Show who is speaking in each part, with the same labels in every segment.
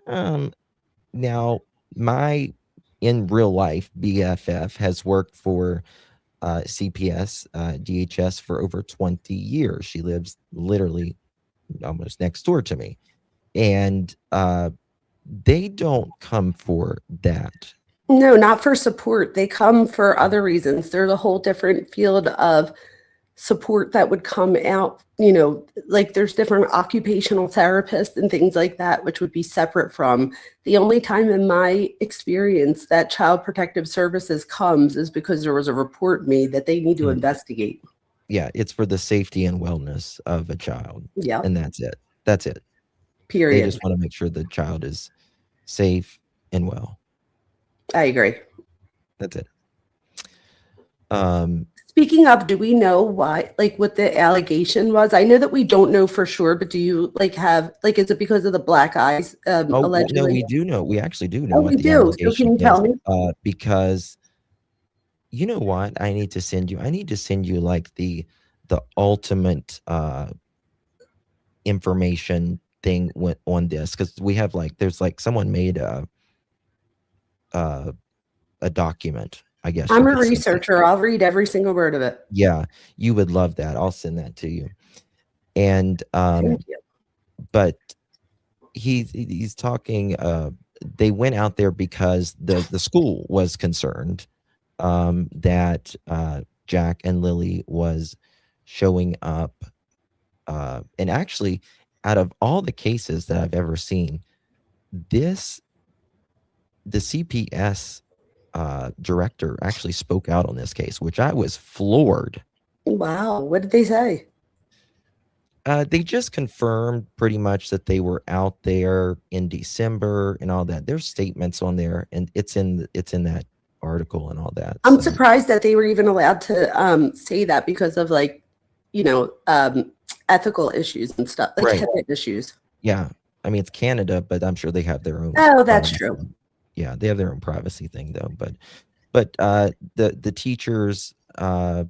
Speaker 1: Um, Now, my in real life BFF has worked for CPS, DHS for over 20 years. She lives literally almost next door to me. And they don't come for that.
Speaker 2: No, not for support. They come for other reasons. There's a whole different field of support that would come out, like there's different occupational therapists and things like that, which would be separate from. The only time in my experience that Child Protective Services comes is because there was a report made that they need to
Speaker 1: Mm.
Speaker 2: investigate.
Speaker 1: Yeah, it's for the safety and wellness of a child.
Speaker 2: Yep.
Speaker 1: And that's it. That's it. They
Speaker 2: Period.
Speaker 1: just want to make sure the child is safe and well.
Speaker 2: I agree.
Speaker 1: That's it. Um,
Speaker 2: Speaking of, do we know why, like what the allegation was? I know that we don't know for sure, but do you like have, like, is it because of the black eyes,
Speaker 1: well, no,
Speaker 2: allegedly?
Speaker 1: we do know. We actually do know
Speaker 2: Oh,
Speaker 1: what
Speaker 2: we
Speaker 1: the
Speaker 2: do. So can
Speaker 1: allegation
Speaker 2: you tell
Speaker 1: is.
Speaker 2: me?
Speaker 1: Because you know what? I need to send you. I need to send you like the ultimate information thing on this, because we have like there's like someone made uh, a document. I guess
Speaker 2: I'm
Speaker 1: you
Speaker 2: a
Speaker 1: could say.
Speaker 2: researcher. I'll read every single word of it.
Speaker 1: Yeah, you would love that. I'll send that to you. And
Speaker 2: Thank you.
Speaker 1: but he's talking. They went out there because the school was concerned that Jack and Lily was showing up. And actually, out of all the cases that I've ever seen, this the CPS director actually spoke out on this case, which I was floored.
Speaker 2: Wow. What did they say?
Speaker 1: They just confirmed pretty much that they were out there in December and all that. There's statements on there, and it's in that article and all that.
Speaker 2: I'm
Speaker 1: So
Speaker 2: surprised that they were even allowed to say that because of like, you know, um, ethical issues and stuff, like
Speaker 1: right,
Speaker 2: HIPAA issues.
Speaker 1: yeah. I mean, it's Canada, but I'm sure they have their own
Speaker 2: Oh, that's true.
Speaker 1: privacy. Yeah, they have their own privacy thing though. But the teachers and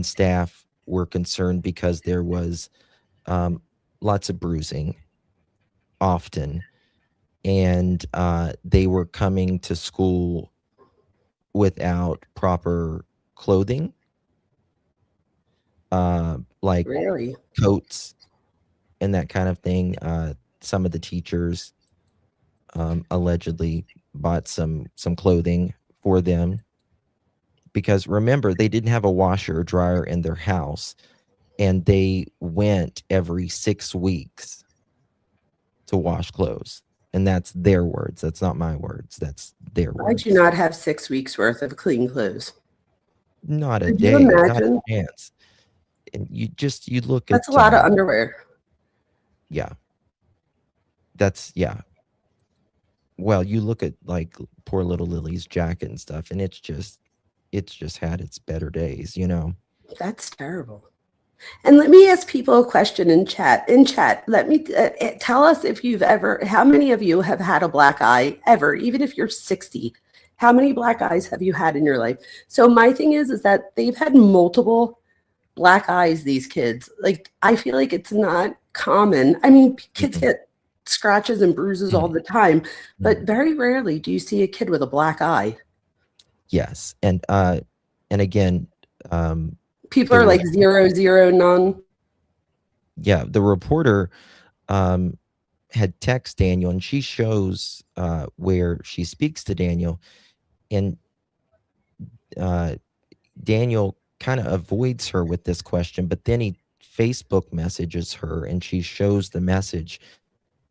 Speaker 1: staff were concerned because there was um, lots of bruising often, and they were coming to school without proper clothing, like
Speaker 2: Really?
Speaker 1: coats and that kind of thing. Some of the teachers allegedly bought some clothing for them, because remember, they didn't have a washer or dryer in their house, and they went every 6 weeks to wash clothes. And that's their words. That's not my words. That's their
Speaker 2: I do
Speaker 1: words.
Speaker 2: not have 6 weeks worth of clean clothes.
Speaker 1: Not a
Speaker 2: Could you
Speaker 1: day, not
Speaker 2: imagine?
Speaker 1: a chance. And you look
Speaker 2: That's a
Speaker 1: at
Speaker 2: lot of underwear.
Speaker 1: yeah, that's yeah. Well, you look at like poor little Lily's jacket and stuff, and it's just had its better days, you know.
Speaker 2: That's terrible. And let me ask people a question in chat. In chat, let me tell us if you've ever, how many of you have had a black eye ever, even if you're 60? How many black eyes have you had in your life? So my thing is that they've had multiple black eyes, these kids. Like, I feel like it's not common. I mean, kids
Speaker 1: Mm-mm,
Speaker 2: get scratches and bruises all
Speaker 1: mm,
Speaker 2: the time, but
Speaker 1: mm.
Speaker 2: very rarely do you see a kid with a black eye.
Speaker 1: Yes, and again, um,
Speaker 2: People
Speaker 1: the
Speaker 2: are like
Speaker 1: report,
Speaker 2: 0, 0, none.
Speaker 1: yeah, the reporter um had text Daniel, and she shows where she speaks to Daniel, and uh, Daniel kind of avoids her with this question, but then he Facebook messages her, and she shows the message.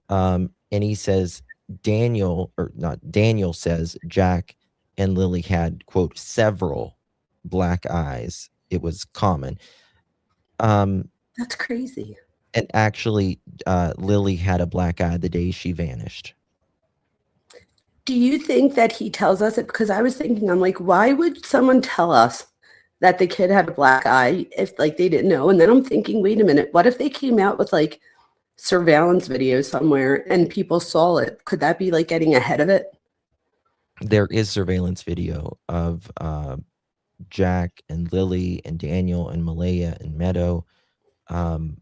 Speaker 1: And he says, Daniel, or not, Daniel says Jack and Lily had, quote, several black eyes. It was common. Um,
Speaker 2: That's crazy.
Speaker 1: and actually, Lily had a black eye the day she vanished.
Speaker 2: Do you think that he tells us it? Because I was thinking, I'm like, why would someone tell us that the kid had a black eye if like they didn't know? And then I'm thinking, wait a minute, what if they came out with like surveillance video somewhere and people saw it? Could that be like getting ahead of it?
Speaker 1: There is surveillance video of Jack and Lily and Daniel and Malaya and Meadow um,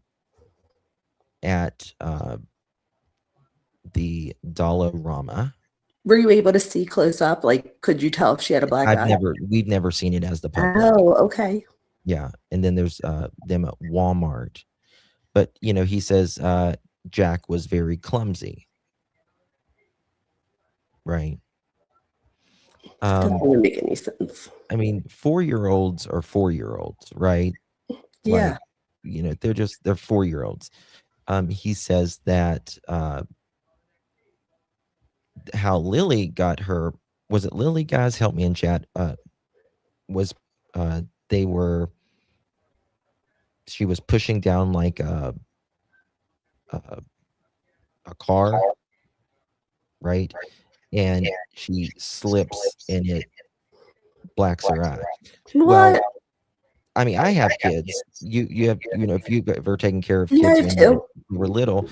Speaker 1: at the Dollarama.
Speaker 2: Were you able to see close up? Like, could you tell if she had a black eye?
Speaker 1: We've never seen it as the public.
Speaker 2: Oh, okay.
Speaker 1: Yeah. And then there's them at Walmart. But, he says Jack was very clumsy. Right.
Speaker 2: Doesn't even make any sense.
Speaker 1: I mean, 4-year-olds are 4-year-olds, right?
Speaker 2: Yeah.
Speaker 1: Like, they're 4-year-olds. He says that how Lily got her, was it Lily, guys? Help me in chat. Was they were, she was pushing down like a car, right? And she slips and it blacks her eye.
Speaker 2: What?
Speaker 1: Well, I mean, I have kids. You have, if you've ever taken care of
Speaker 2: Yeah, I
Speaker 1: kids when
Speaker 2: do.
Speaker 1: you were little,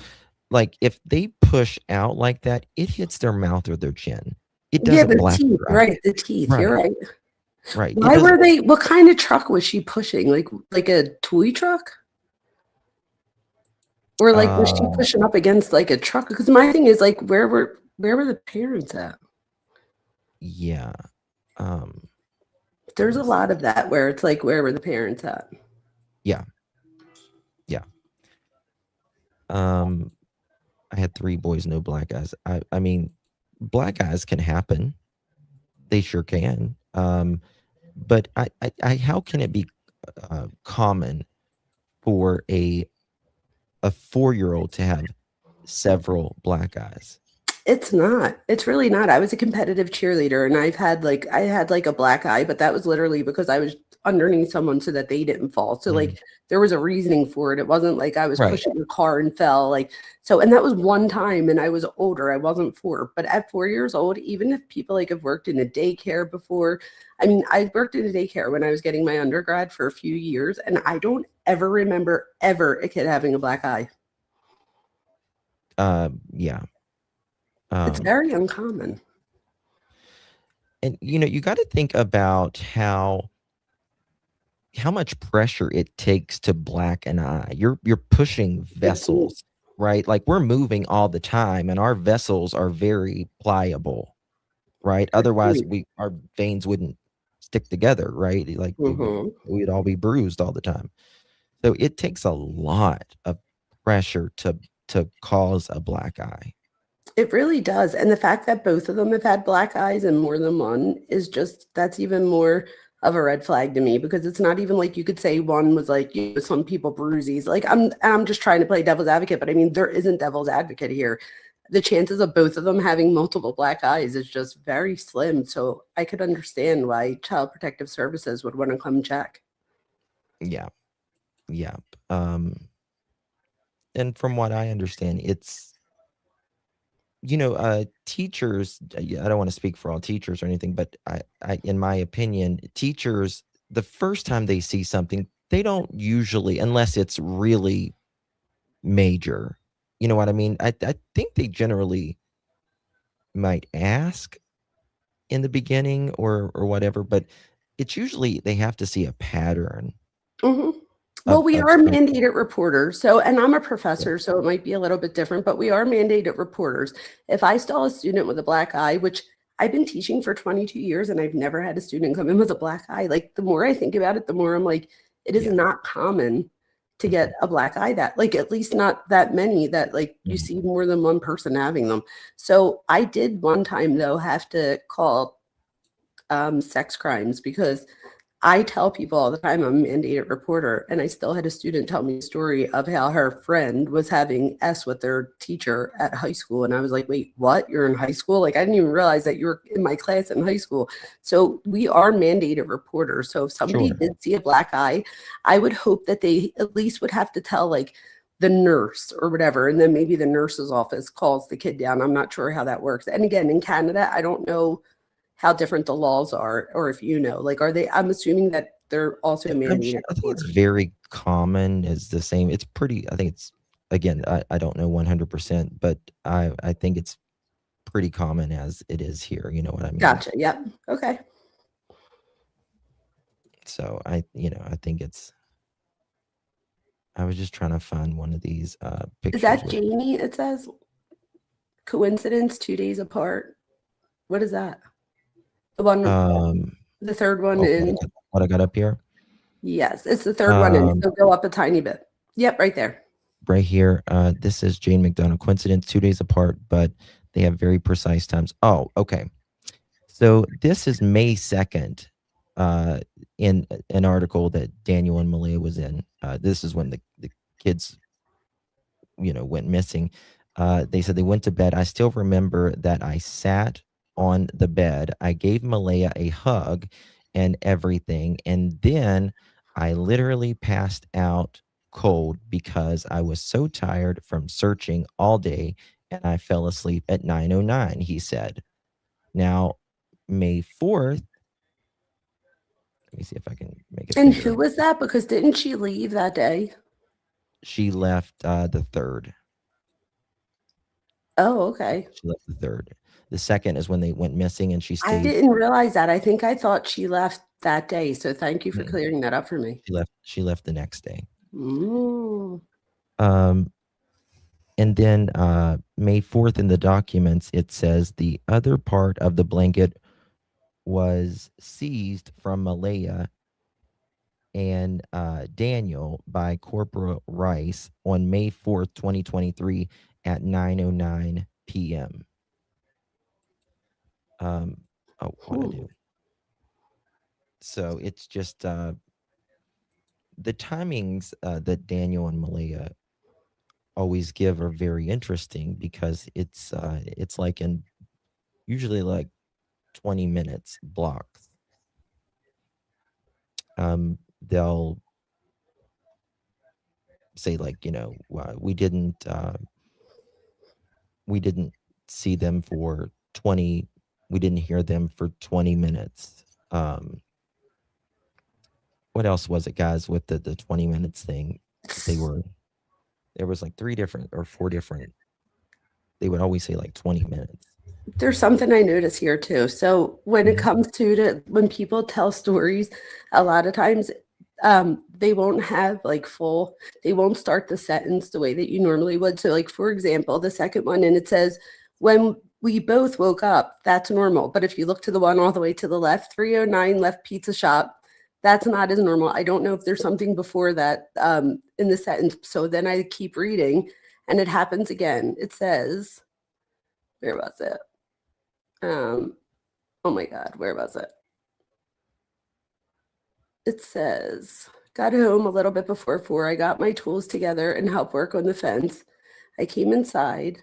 Speaker 1: like if they push out like that, it hits their mouth or their chin. It
Speaker 2: Yeah,
Speaker 1: doesn't
Speaker 2: the
Speaker 1: black
Speaker 2: teeth,
Speaker 1: their eye.
Speaker 2: right? The teeth. You're
Speaker 1: Right.
Speaker 2: right.
Speaker 1: Right. It
Speaker 2: Why
Speaker 1: doesn't.
Speaker 2: were they? What kind of truck was she pushing? Like a toy truck, or like was she pushing up against like a truck? Because my thing is like, where were the parents at?
Speaker 1: Yeah.
Speaker 2: There's a lot of that where it's like, where were the parents at?
Speaker 1: Yeah. Yeah. I had 3 boys, no black eyes. I mean, black eyes can happen. They sure can. But I how can it be common for a 4-year-old to have several black eyes?
Speaker 2: It's not. It's really not. I was a competitive cheerleader and I had like a black eye, but that was literally because I was underneath someone so that they didn't fall. So like there was a reasoning for it. It wasn't like I was
Speaker 1: Right.
Speaker 2: pushing the car and fell. Like so, and that was one time and I was older. I wasn't 4. But at 4 years old, even if people like have worked in a daycare before, I mean, I worked in a daycare when I was getting my undergrad for a few years, and I don't ever remember ever a kid having a black eye.
Speaker 1: Yeah.
Speaker 2: It's very uncommon.
Speaker 1: And you got to think about how much pressure it takes to black an eye. You're pushing vessels, right? Like we're moving all the time and our vessels are very pliable, right? Otherwise our veins wouldn't stick together, right? Like we'd all be bruised all the time. So it takes a lot of pressure to cause a black eye.
Speaker 2: It really does. And the fact that both of them have had black eyes and more than one is just, that's even more of a red flag to me, because it's not even like you could say one was like, some people bruisies. Like I'm just trying to play devil's advocate, but I mean, there isn't devil's advocate here. The chances of both of them having multiple black eyes is just very slim. So I could understand why Child Protective Services would want to come check.
Speaker 1: Yeah. Yeah. And from what I understand, it's, teachers, I don't want to speak for all teachers or anything, but I in my opinion, teachers, the first time they see something, they don't usually, unless it's really major, you know what I mean? I think they generally might ask in the beginning or whatever, but it's usually they have to see a pattern.
Speaker 2: Well, we are
Speaker 1: something.
Speaker 2: mandated reporters. So, and I'm a professor, so it might be a little bit different, but we are mandated reporters. If I saw a student with a black eye, which I've been teaching for 22 years and I've never had a student come in with a black eye, like the more I think about it, the more I'm like, it is not common to get a black eye, that like, at least not that many that like you see more than one person having them. So I did one time though have to call sex crimes, because I tell people all the time I'm a mandated reporter, and I still had a student tell me a story of how her friend was having S with their teacher at high school. And I was like, wait, what? You're in high school? Like, I didn't even realize that you were in my class in high school. So we are mandated reporters. So if somebody did see a black eye, I would hope that they at least would have to tell like the nurse or whatever. And then maybe the nurse's office calls the kid down. I'm not sure how that works. And again, in Canada, I don't know how different the laws are, or if like, are they, I'm assuming that they're also mandated.
Speaker 1: I think it's very common, as the same. It's pretty, I think it's, again, I don't know 100%, but I think it's pretty common as it is here. You know what I mean?
Speaker 2: Gotcha. Yep. Okay.
Speaker 1: So I think it's, I was just trying to find one of these pictures.
Speaker 2: Is that Jamie, it says? coincidence, 2 days apart. What is that? The one, the third one
Speaker 1: Oh,
Speaker 2: in.
Speaker 1: what I got up here?
Speaker 2: Yes, it's the third one in. So go up a tiny bit. Yep, right there.
Speaker 1: Right here. This is Jane McDonough. Coincidence, 2 days apart, but they have very precise times. Oh, okay. So this is May 2nd, in an article that Daniel and Malia was in. This is when the kids, went missing. They said they went to bed. I still remember that I sat on the bed. I gave Malaya a hug and everything. And then I literally passed out cold because I was so tired from searching all day and I fell asleep at 9:09, he said. Now, May 4th, let me see if I can make it
Speaker 2: And
Speaker 1: bigger.
Speaker 2: who was that? Because didn't she leave that day?
Speaker 1: She left the 3rd.
Speaker 2: Oh, okay.
Speaker 1: She left the 3rd. The 2nd is when they went missing and she
Speaker 2: I
Speaker 1: stayed.
Speaker 2: didn't realize that. I think I thought she left that day. So thank you for
Speaker 1: Mm.
Speaker 2: clearing that up for me.
Speaker 1: She left the next day.
Speaker 2: Mm.
Speaker 1: And then May 4th in the documents, it says the other part of the blanket was seized from Malaya and Daniel by Corporal Rice on May 4th, 2023 at 9:09 p.m. What I do? So it's just the timings that Daniel and Malaya always give are very interesting because it's like in usually like 20 minutes blocks. They'll say like, we didn't see them for 20, we didn't hear them for 20 minutes. What else was it, guys, with the 20 minutes thing? There was like 3 different or 4 different, they would always say like 20 minutes.
Speaker 2: There's something I notice here too. So when it
Speaker 1: Mhm.
Speaker 2: comes to when people tell stories, a lot of times they won't have like they won't start the sentence the way that you normally would. So like for example, the second one and it says, when we both woke up, that's normal. But if you look to the one all the way to the left, 309 left pizza shop, that's not as normal. I don't know if there's something before that in the sentence. So then I keep reading and it happens again. It says, where was it? Oh my God, where was it? It says, got home a little bit before 4. I got my tools together and helped work on the fence. I came inside,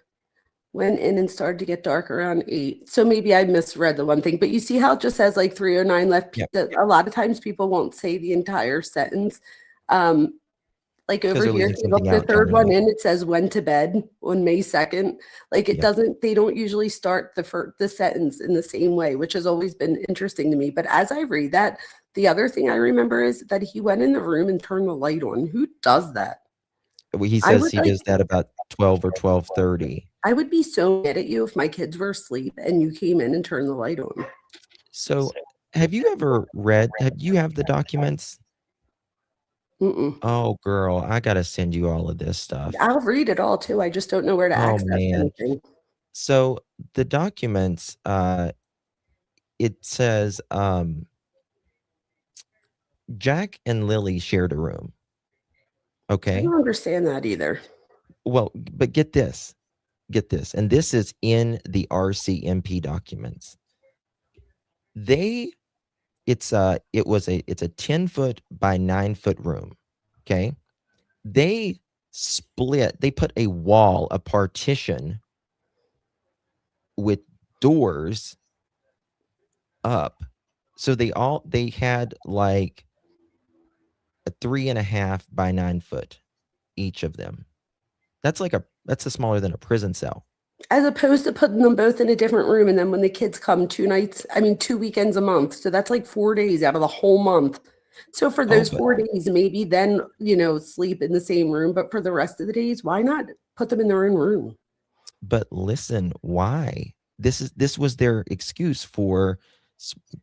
Speaker 2: went in and started to get dark around 8. So maybe I misread the one thing, but you see how it just says like 309 left.
Speaker 1: Yep.
Speaker 2: A lot of times people won't say the entire sentence. Like over
Speaker 1: they're
Speaker 2: here,
Speaker 1: leaving
Speaker 2: if you look
Speaker 1: something
Speaker 2: the
Speaker 1: out
Speaker 2: third one
Speaker 1: generally.
Speaker 2: in, it says went to bed on May 2nd. Like it
Speaker 1: Yep.
Speaker 2: doesn't, they don't usually start the sentence in the same way, which has always been interesting to me. But as I read that, the other thing I remember is that he went in the room and turned the light on. Who does that?
Speaker 1: He
Speaker 2: I
Speaker 1: says
Speaker 2: would
Speaker 1: he does that about 12 or 12:30.
Speaker 2: I would be so mad at you if my kids were asleep and you came in and turned the light on.
Speaker 1: So, have you ever have you have the documents?
Speaker 2: Mm-mm.
Speaker 1: Oh, girl, I gotta send you all of this stuff.
Speaker 2: I'll read it all too. I just don't know where to
Speaker 1: Oh,
Speaker 2: access
Speaker 1: man.
Speaker 2: anything.
Speaker 1: So, the documents, it says, Jack and Lily shared a room,
Speaker 2: I
Speaker 1: okay?
Speaker 2: don't understand that either.
Speaker 1: Well, but get this, and this is in the RCMP documents. It's a 10-foot by 9-foot room, okay? They put a wall, a partition with doors up. So they had like a 3.5 by 9 foot, each of them. That's smaller than a prison cell.
Speaker 2: As opposed to putting them both in a different room, and then when the kids come 2 weekends a month. So that's like 4 days out of the whole month. So for
Speaker 1: Oh,
Speaker 2: those 4 days, maybe then, sleep in the same room, but for the rest of the days, why not put them in their own room?
Speaker 1: but listen, why? This was their excuse for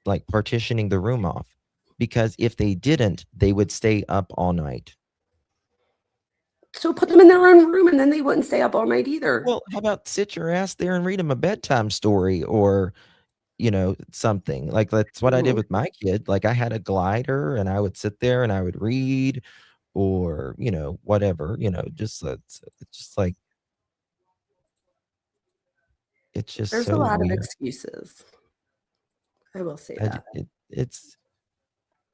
Speaker 1: like partitioning the room off, because if they didn't, they would stay up all night.
Speaker 2: So put them in their own room and then they wouldn't stay up all night either.
Speaker 1: Well, how about sit your ass there and read them a bedtime story or, something. Like, that's what I did
Speaker 2: Mhm.
Speaker 1: with my kid. Like, I had a glider and I would sit there and I would read or, whatever, just it's just like it's just
Speaker 2: There's a
Speaker 1: so
Speaker 2: lot of
Speaker 1: weird.
Speaker 2: excuses. I will say
Speaker 1: I d
Speaker 2: that.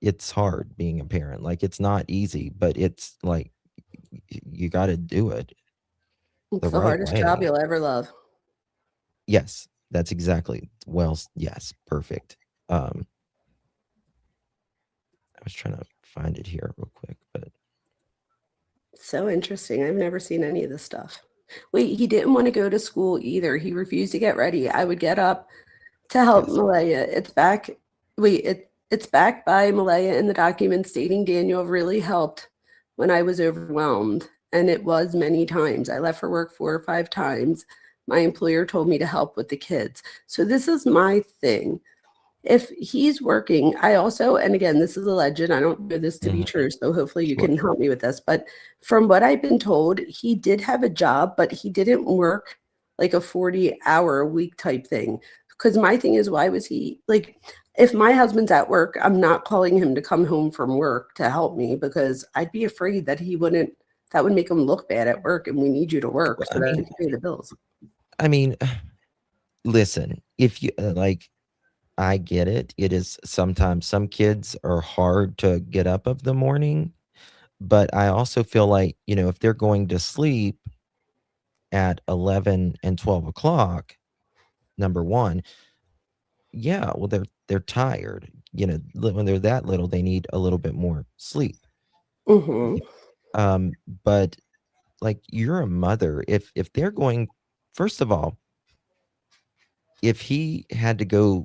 Speaker 1: it's hard being a parent. Like, it's not easy, but it's like you gotta do it
Speaker 2: It's
Speaker 1: the
Speaker 2: the
Speaker 1: right
Speaker 2: hardest job
Speaker 1: way.
Speaker 2: you'll ever love.
Speaker 1: Yes, that's exactly yes, perfect. Um, I was trying to find it here real quick, but
Speaker 2: So interesting. I've never seen any of this stuff. Wait, he didn't want to go to school either. He refused to get ready. I would get up to help
Speaker 1: yes.
Speaker 2: Malaya. It's back. Wait, it's backed by Malaya in the document stating Daniel really helped when I was overwhelmed. And it was many times. I left for work 4 or 5 times. My employer told me to help with the kids. So this is my thing. If he's working, I also, and again, this is a legend. I don't know this to be
Speaker 1: Mhm.
Speaker 2: true, so hopefully you
Speaker 1: Sure.
Speaker 2: can help me with this. But from what I've been told, he did have a job, but he didn't work like a 40-hour a week type thing. Because my thing is, why was he like, if my husband's at work, I'm not calling him to come home from work to help me because I'd be afraid that he wouldn't, that would make him look bad at work. And we need you to work
Speaker 1: Well,
Speaker 2: so that we can pay the bills.
Speaker 1: I mean, listen, if you like, I get it. It is sometimes some kids are hard to get up of the morning, but I also feel like, if they're going to sleep at 11 and 12 o'clock, number one, yeah, well, they're tired. When they're that little, they need a little bit more sleep.
Speaker 2: Mm-hmm.
Speaker 1: Um, but like, you're a mother. If they're going, first of all, if he had to go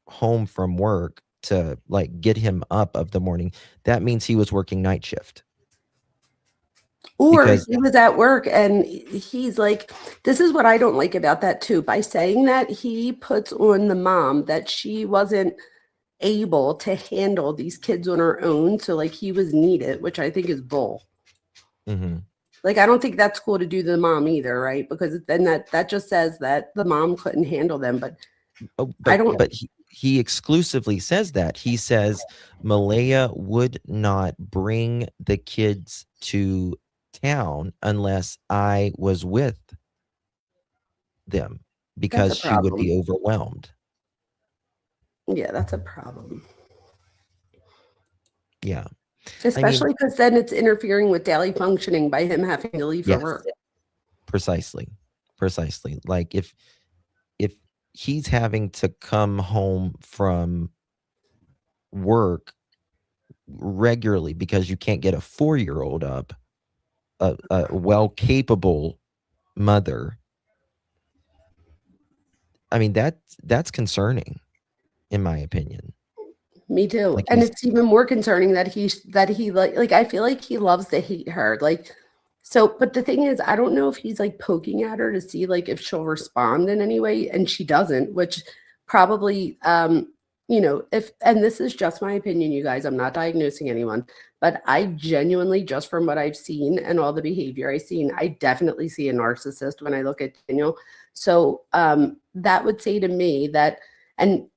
Speaker 1: home from work to like get him up of the morning, that means he was working night shift
Speaker 2: Or
Speaker 1: because
Speaker 2: he was at work and he's like, this is what I don't like about that too. By saying that, he puts on the mom that she wasn't able to handle these kids on her own. So, like, he was needed, which I think is bull.
Speaker 1: Mhm.
Speaker 2: Like, I don't think that's cool to do to the mom either, right? Because then that just says that the mom couldn't handle them. But
Speaker 1: Oh,
Speaker 2: I
Speaker 1: but
Speaker 2: don't,
Speaker 1: but he exclusively says that. He says Malaya would not bring the kids to town unless I was with them
Speaker 2: that's
Speaker 1: because
Speaker 2: a
Speaker 1: she would
Speaker 2: problem.
Speaker 1: be overwhelmed.
Speaker 2: Yeah, that's a problem.
Speaker 1: Yeah. I mean,
Speaker 2: Especially because then it's interfering with daily functioning by him having to leave for
Speaker 1: yes,
Speaker 2: work.
Speaker 1: precisely. Precisely. Like, if he's having to come home from work regularly because you can't get a 4-year-old up, a well capable mother, I mean, that's concerning, in my opinion.
Speaker 2: Me too.
Speaker 1: Like,
Speaker 2: And
Speaker 1: he's
Speaker 2: it's even more concerning that he like I feel like he loves to hate her. Like so, but the thing is, I don't know if he's like poking at her to see like if she'll respond in any way, and she doesn't, which probably if and this is just my opinion, you guys, I'm not diagnosing anyone, but I genuinely, just from what I've seen and all the behavior I've seen, I definitely see a narcissist when I look at Daniel. So that would say to me that and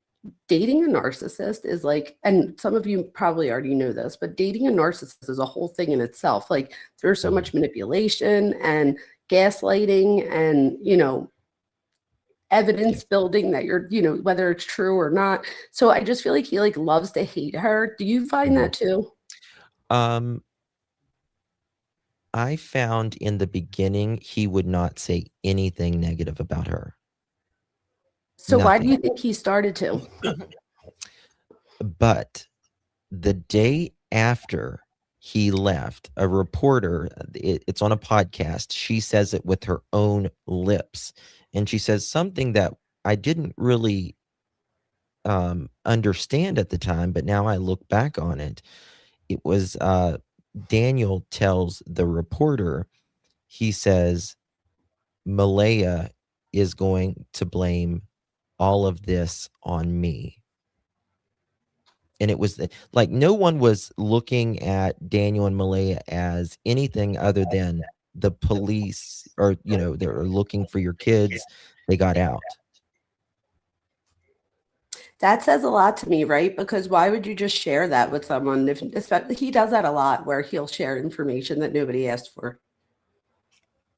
Speaker 2: dating a narcissist is like, and some of you probably already know this, but dating a narcissist is a whole thing in itself. Like there's so
Speaker 1: Mhm.
Speaker 2: much manipulation and gaslighting and,
Speaker 1: Yeah.
Speaker 2: evidence building that you're, whether it's true or not. So I just feel like he like loves to hate her. Do you find
Speaker 1: Mhm.
Speaker 2: that too?
Speaker 1: Um, I found in the beginning he would not say anything negative about her.
Speaker 2: So why do
Speaker 1: Nothing.
Speaker 2: you think he started to?
Speaker 1: But the day after he left, a reporter, it's on a podcast, she says it with her own lips, and she says something that I didn't really, understand at the time, but now I look back on it. It was, Daniel tells the reporter, he says, "Malaya is going to blame all of this on me." And it was like no one was looking at Daniel and Malaya as anything other than the police, or they're looking for your kids. They got out.
Speaker 2: That says a lot to me, right? Because why would you just share that with someone? If especially, he does that a lot, where he'll share information that nobody asked for.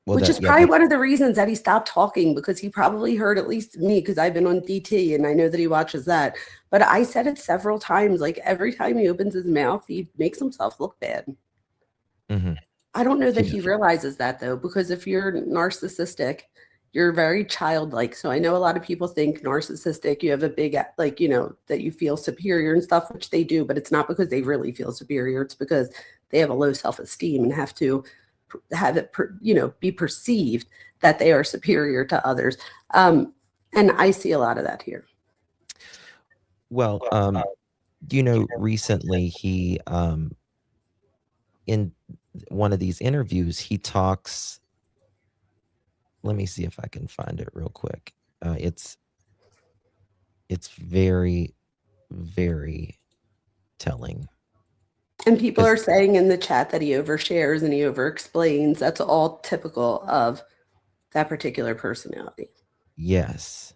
Speaker 1: Well,
Speaker 2: Which is
Speaker 1: that yeah,
Speaker 2: probably one of the reasons that he stopped talking, because he probably heard, at least me, because I've been on DT and I know that he watches that. But I said it several times. Like every time he opens his mouth, he makes himself look bad.
Speaker 1: mm-hmm.
Speaker 2: I don't know that
Speaker 1: Yeah.
Speaker 2: he realizes that though, because if you're narcissistic, you're very childlike. So I know a lot of people think narcissistic, you have a big, like, that you feel superior and stuff, which they do, but it's not because they really feel superior. It's because they have a low self-esteem and have to have it, be perceived that they are superior to others. And I see a lot of that here.
Speaker 1: Well, recently he in one of these interviews, he talks. Let me see if I can find it real quick. It's very, very telling.
Speaker 2: And people are
Speaker 1: 'Cause
Speaker 2: saying in the chat that he overshares and he overexplains. That's all typical of that particular personality.
Speaker 1: yes.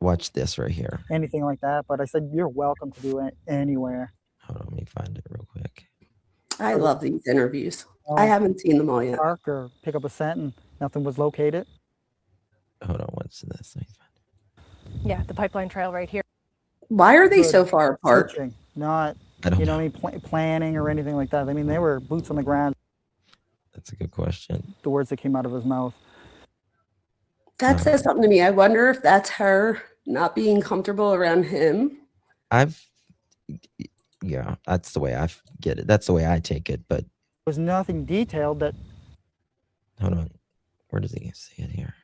Speaker 1: Watch this right here.
Speaker 3: anything like that. But I said, you're welcome to do it anywhere.
Speaker 1: Hold on, let me find it real quick.
Speaker 2: I love these interviews. I haven't seen them all yet.
Speaker 3: Park or pick up a scent and nothing was located.
Speaker 1: Hold on, what's this? Let me find it.
Speaker 4: Yeah, the pipeline trail right here.
Speaker 2: Why are they
Speaker 3: Good
Speaker 2: so far apart?
Speaker 3: Searching, not
Speaker 1: I don't know.
Speaker 3: any planning or anything like that. I mean, they were boots on the ground.
Speaker 1: That's a good question.
Speaker 3: The words that came out of his mouth.
Speaker 2: That says something to me. I wonder if that's her not being comfortable around him.
Speaker 1: Yeah, that's the way I get it. That's the way I take it. But
Speaker 3: There was nothing detailed that.
Speaker 1: hold on, where does he see it here?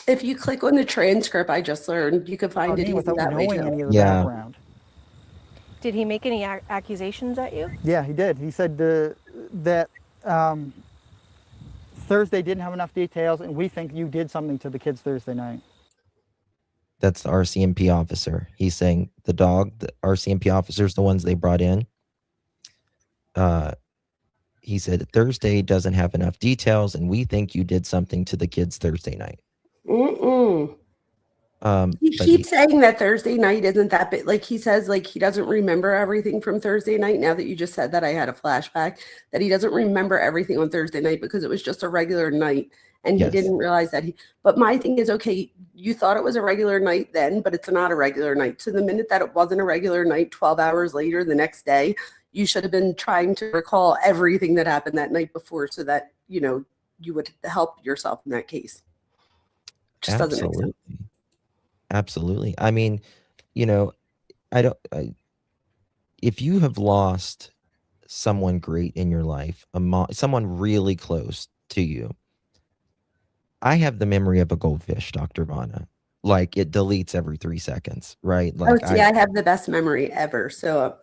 Speaker 2: If you click on the transcript, I just learned you could find it easy
Speaker 3: without
Speaker 2: that way
Speaker 3: knowing
Speaker 2: too.
Speaker 3: any of the
Speaker 1: Yeah.
Speaker 3: background.
Speaker 4: Did he make any accusations at you?
Speaker 3: Yeah, he did. He said that Thursday didn't have enough details, and we think you did something to the kids Thursday night.
Speaker 1: That's the RCMP officer. He's saying the RCMP officers, the ones they brought in. He said Thursday doesn't have enough details, and we think you did something to the kids Thursday night.
Speaker 2: He keeps saying that Thursday night isn't that big. Like he says, like he doesn't remember everything from Thursday night. Now that you just said that, I had a flashback that he doesn't remember everything on Thursday night because it was just a regular night. And
Speaker 1: Yes.
Speaker 2: he didn't realize that but my thing is, okay, you thought it was a regular night then, but it's not a regular night. So the minute that it wasn't a regular night, 12 hours later, the next day, you should have been trying to recall everything that happened that night before so that, you would help yourself in that case. Just doesn't make sense.
Speaker 1: Absolutely. I mean, if you have lost someone great in your life, someone really close to you, I have the memory of a goldfish, Dr. Vona. Like it deletes every 3 seconds, right? Like
Speaker 2: I have the best memory ever. So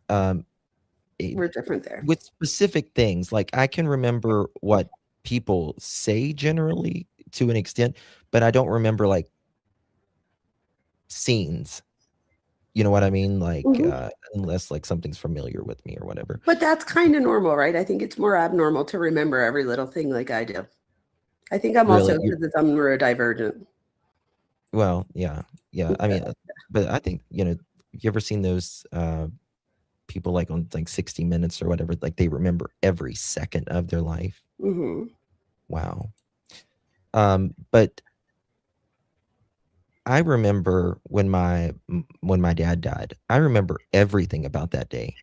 Speaker 2: we're different there.
Speaker 1: With specific things, like I can remember what people say generally to an extent, but I don't remember like scenes. You know what I mean? Like unless like something's familiar with me or whatever.
Speaker 2: But that's kind of normal, right? I think it's more abnormal to remember every little thing like I do. I think I'm also because I'm neurodivergent.
Speaker 1: Well, yeah. I mean, but I think you ever seen those people like on like 60 Minutes or whatever? Like they remember every second of their life.
Speaker 2: Mm-hmm.
Speaker 1: Wow. But I remember when my dad died. I remember everything about that day.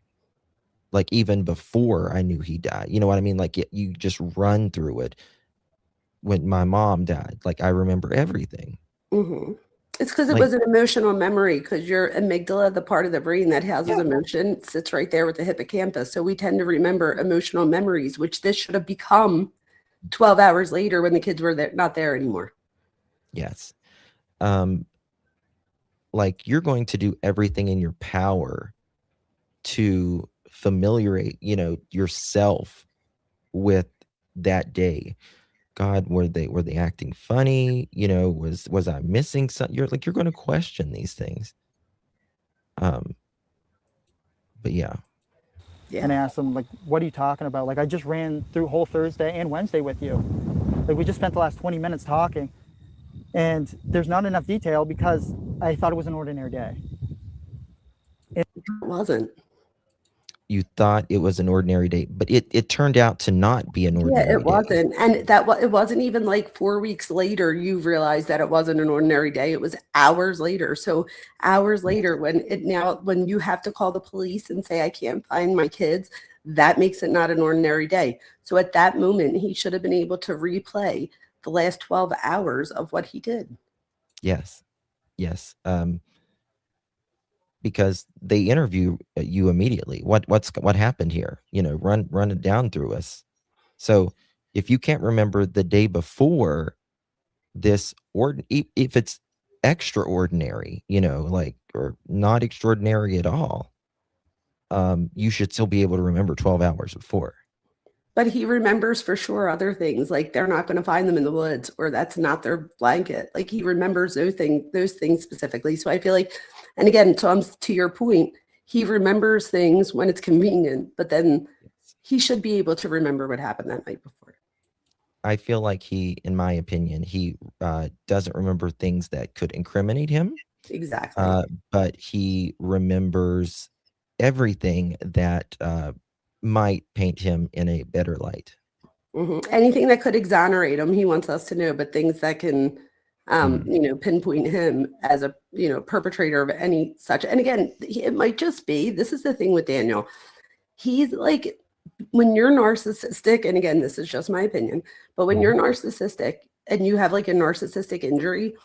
Speaker 1: Like even before I knew he died. You know what I mean? Like you just run through it. When my mom died, like I remember everything.
Speaker 2: Mm-hmm. It's because it was an emotional memory, because your amygdala, the part of the brain that houses emotion, sits right there with the hippocampus. So we tend to remember emotional memories, which this should have become 12 hours later when the kids were not there anymore.
Speaker 1: Yes. Like you're going to do everything in your power to familiarize, yourself with that day. God, were they acting funny? You know, was I missing something? You're going to question these things. But yeah.
Speaker 3: And ask them, like, what are you talking about? Like, I just ran through whole Thursday and Wednesday with you. Like, we just spent the last 20 minutes talking, and there's not enough detail because I thought it was an ordinary day.
Speaker 2: It wasn't.
Speaker 1: You thought it was an ordinary day, but it turned out to not be an ordinary day.
Speaker 2: Yeah, it wasn't. And it wasn't even like 4 weeks later you realized that it wasn't an ordinary day. It was hours later. So hours later, when you have to call the police and say, I can't find my kids, that makes it not an ordinary day. So at that moment, he should have been able to replay the last 12 hours of what he did.
Speaker 1: Yes. Because they interview you immediately. What happened here? You know, run it down through us. So if you can't remember the day before this, or if it's extraordinary, you know, like, or not extraordinary at all, you should still be able to remember 12 hours before.
Speaker 2: But he remembers for sure other things, like they're not going to find them in the woods, or that's not their blanket. Like he remembers those things specifically. So I feel like, and again, Tom, to your point, he remembers things when it's convenient, but then he should be able to remember what happened that night before.
Speaker 1: I feel like he, in my opinion, he doesn't remember things that could incriminate him.
Speaker 2: Exactly.
Speaker 1: But he remembers everything that might paint him in a better light.
Speaker 2: Anything that could exonerate him, he wants us to know, but things that can, pinpoint him as a, perpetrator of any such. And again, it might just be, this is the thing with Daniel. He's like, when you're narcissistic, and again, this is just my opinion, but when you're narcissistic and you have like a narcissistic injury,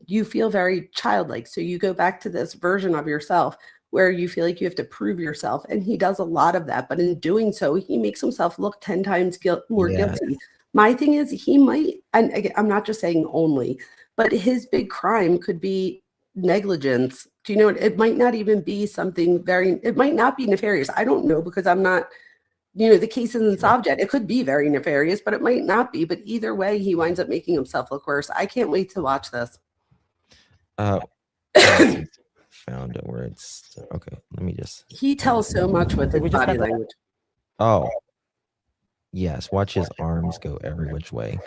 Speaker 2: you feel very childlike. So you go back to this version of yourself where you feel like you have to prove yourself. And he does a lot of that. But in doing so, he makes himself look 10 times more guilty. My thing is, he might, and again, I'm not just saying only, but his big crime could be negligence. Do you know, it might not even be something it might not be nefarious. I don't know, because I'm not, the case isn't solved yet. It could be very nefarious, but it might not be. But either way, he winds up making himself look worse. I can't wait to watch this.
Speaker 1: Found it where it's okay. Let me just.
Speaker 2: He tells so much with his body language.
Speaker 1: Oh, yes. Watch his arms go every which way.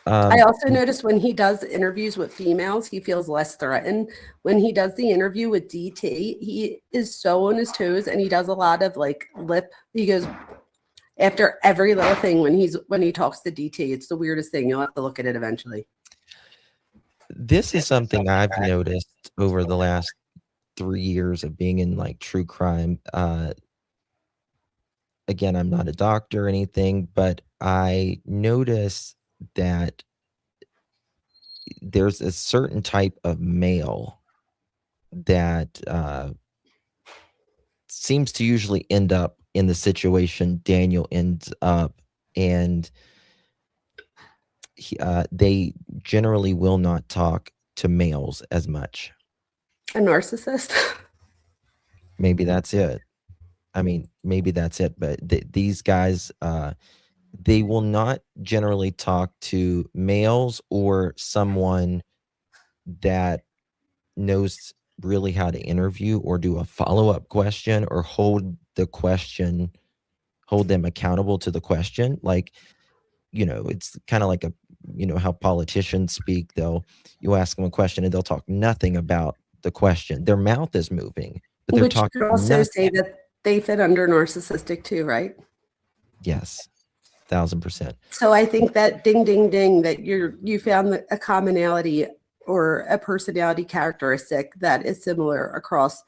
Speaker 2: I also noticed when he does interviews with females, he feels less threatened. When he does the interview with DT, he is so on his toes, and he does a lot of like he goes after every little thing when he talks to DT. It's the weirdest thing. You'll have to look at it eventually.
Speaker 1: This is something I've noticed over the last 3 years of being in like true crime. Again, I'm not a doctor or anything, but I notice that there's a certain type of male that seems to usually end up in the situation Daniel ends up, and they generally will not talk to males as much.
Speaker 2: A narcissist?
Speaker 1: Maybe that's it. I mean, maybe that's it. But these guys, they will not generally talk to males or someone that knows really how to interview or do a follow-up question or hold them accountable to the question. Like, it's kind of like how politicians speak. You ask them a question and they'll talk nothing about the question. Their mouth is moving, but they're talking.
Speaker 2: You could also say that they fit under narcissistic too, right?
Speaker 1: Yes, 1000%.
Speaker 2: So I think that ding, ding, ding, that you found a commonality or a personality characteristic that is similar across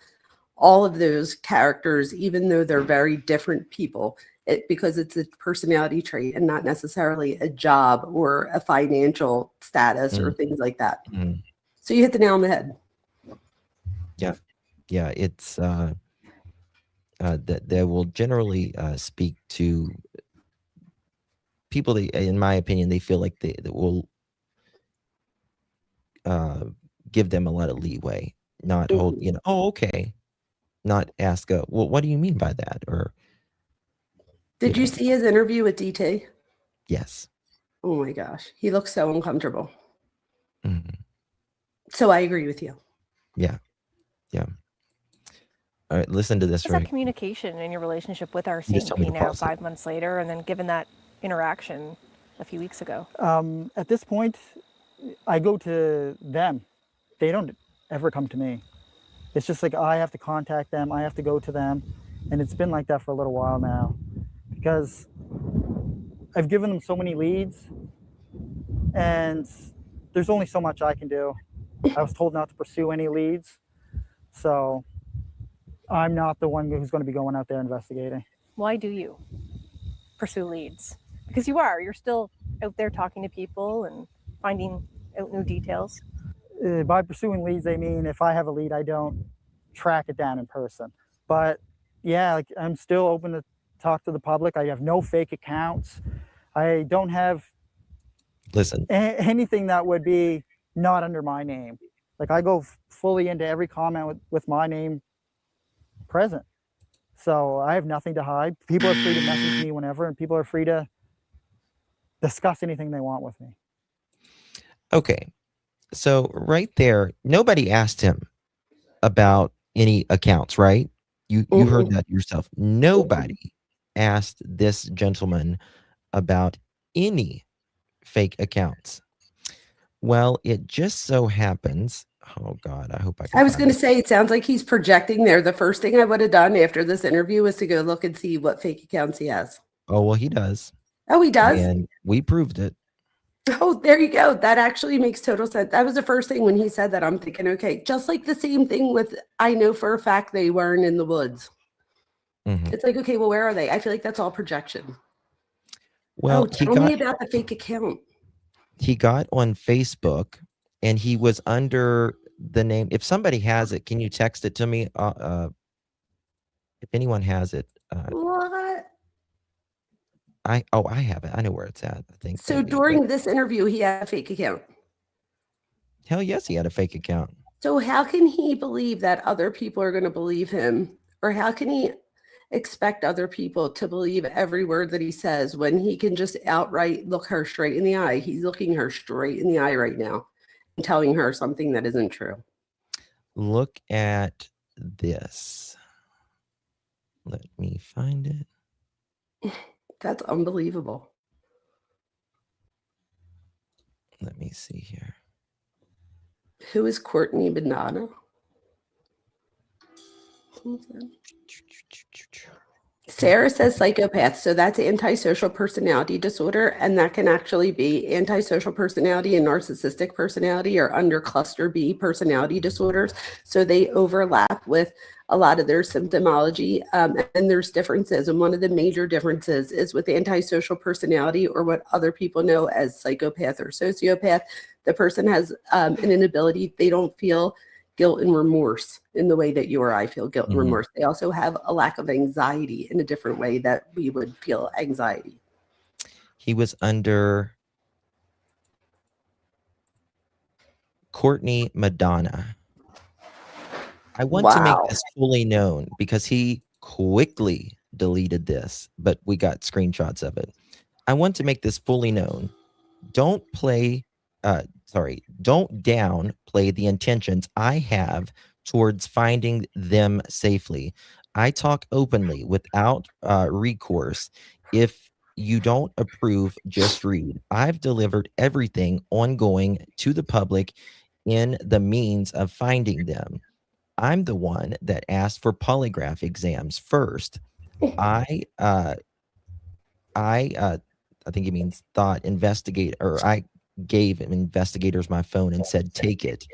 Speaker 2: all of those characters, even though they're very different people, because it's a personality trait and not necessarily a job or a financial status or things like that. So you hit the nail on the head.
Speaker 1: Yeah, it's that they will generally speak to people. In my opinion, they feel like they will give them a lot of leeway, not hold, oh, okay, not ask, well, what do you mean by that? Or
Speaker 2: did you see his interview with DT?
Speaker 1: Yes.
Speaker 2: Oh my gosh. He looks so uncomfortable.
Speaker 1: Mhm.
Speaker 2: So I agree with you.
Speaker 1: Yeah. All right, listen to this.
Speaker 4: How's that communication in your relationship with
Speaker 1: You just told me
Speaker 4: RCMP
Speaker 1: to
Speaker 4: now,
Speaker 1: pause it.
Speaker 4: 5 months later, and then given that interaction a few weeks ago?
Speaker 3: At this point, I go to them. They don't ever come to me. It's just like I have to contact them. I have to go to them. And it's been like that for a little while now because I've given them so many leads and there's only so much I can do. I was told not to pursue any leads. So I'm not the one who's going to be going out there investigating.
Speaker 4: Why do you pursue leads? Because you're still out there talking to people and finding out new details.
Speaker 3: By pursuing leads, they mean if I have a lead, I don't track it down in person. But yeah, like I'm still open to talk to the public. I have no fake accounts. I don't have anything that would be not under my name. Like I go fully into every comment with my name present. So I have nothing to hide. People are free to message me whenever, and people are free to discuss anything they want with me.
Speaker 1: Okay. So right there, nobody asked him about any accounts, right? You heard that yourself. Nobody asked this gentleman about any fake accounts. Well, it just so happens. Oh God, I hope I can.
Speaker 2: I was going to say, it sounds like he's projecting there. The first thing I would have done after this interview was to go look and see what fake accounts he has.
Speaker 1: Oh, well, he does.
Speaker 2: Oh, he does?
Speaker 1: And we proved it.
Speaker 2: Oh, there you go. That actually makes total sense. That was the first thing when he said that. I'm thinking, okay, just like the same thing with, I know for a fact they weren't in the woods.
Speaker 1: Mhm.
Speaker 2: It's like, okay, well, where are they? I feel like that's all projection.
Speaker 1: Well,
Speaker 2: tell me about the fake account.
Speaker 1: He got on Facebook and he was under the name. If somebody has it, can you text it to me? If anyone has it.
Speaker 2: What?
Speaker 1: I have it. I know where it's at, I think.
Speaker 2: So during this interview, he had a fake account.
Speaker 1: Hell yes, he had a fake account.
Speaker 2: So how can he believe that other people are going to believe him? Or how can he expect other people to believe every word that he says when he can just outright look her straight in the eye? He's looking her straight in the eye right now and telling her something that isn't true.
Speaker 1: Look at this. Let me find it.
Speaker 2: That's unbelievable.
Speaker 1: Let me see here.
Speaker 2: Who is Courtney Banana? Sarah says psychopath. So that's antisocial personality disorder. And that can actually be antisocial personality and narcissistic personality or under cluster B personality disorders. So they overlap with a lot of their symptomology. And there's differences. And one of the major differences is with antisocial personality, or what other people know as psychopath or sociopath. The person has an inability, they don't feel guilt and remorse in the way that you or I feel guilt and remorse. They also have a lack of anxiety in a different way that we would feel anxiety.
Speaker 1: He was under Courtney Madonna. I want to make this fully known because he quickly deleted this, but we got screenshots of it. I want to make this fully known. Don't downplay the intentions I have towards finding them safely. I talk openly without recourse. If you don't approve, just read. I've delivered everything ongoing to the public in the means of finding them. I'm the one that asked for polygraph exams first. I think he means I gave investigators my phone and said, take it.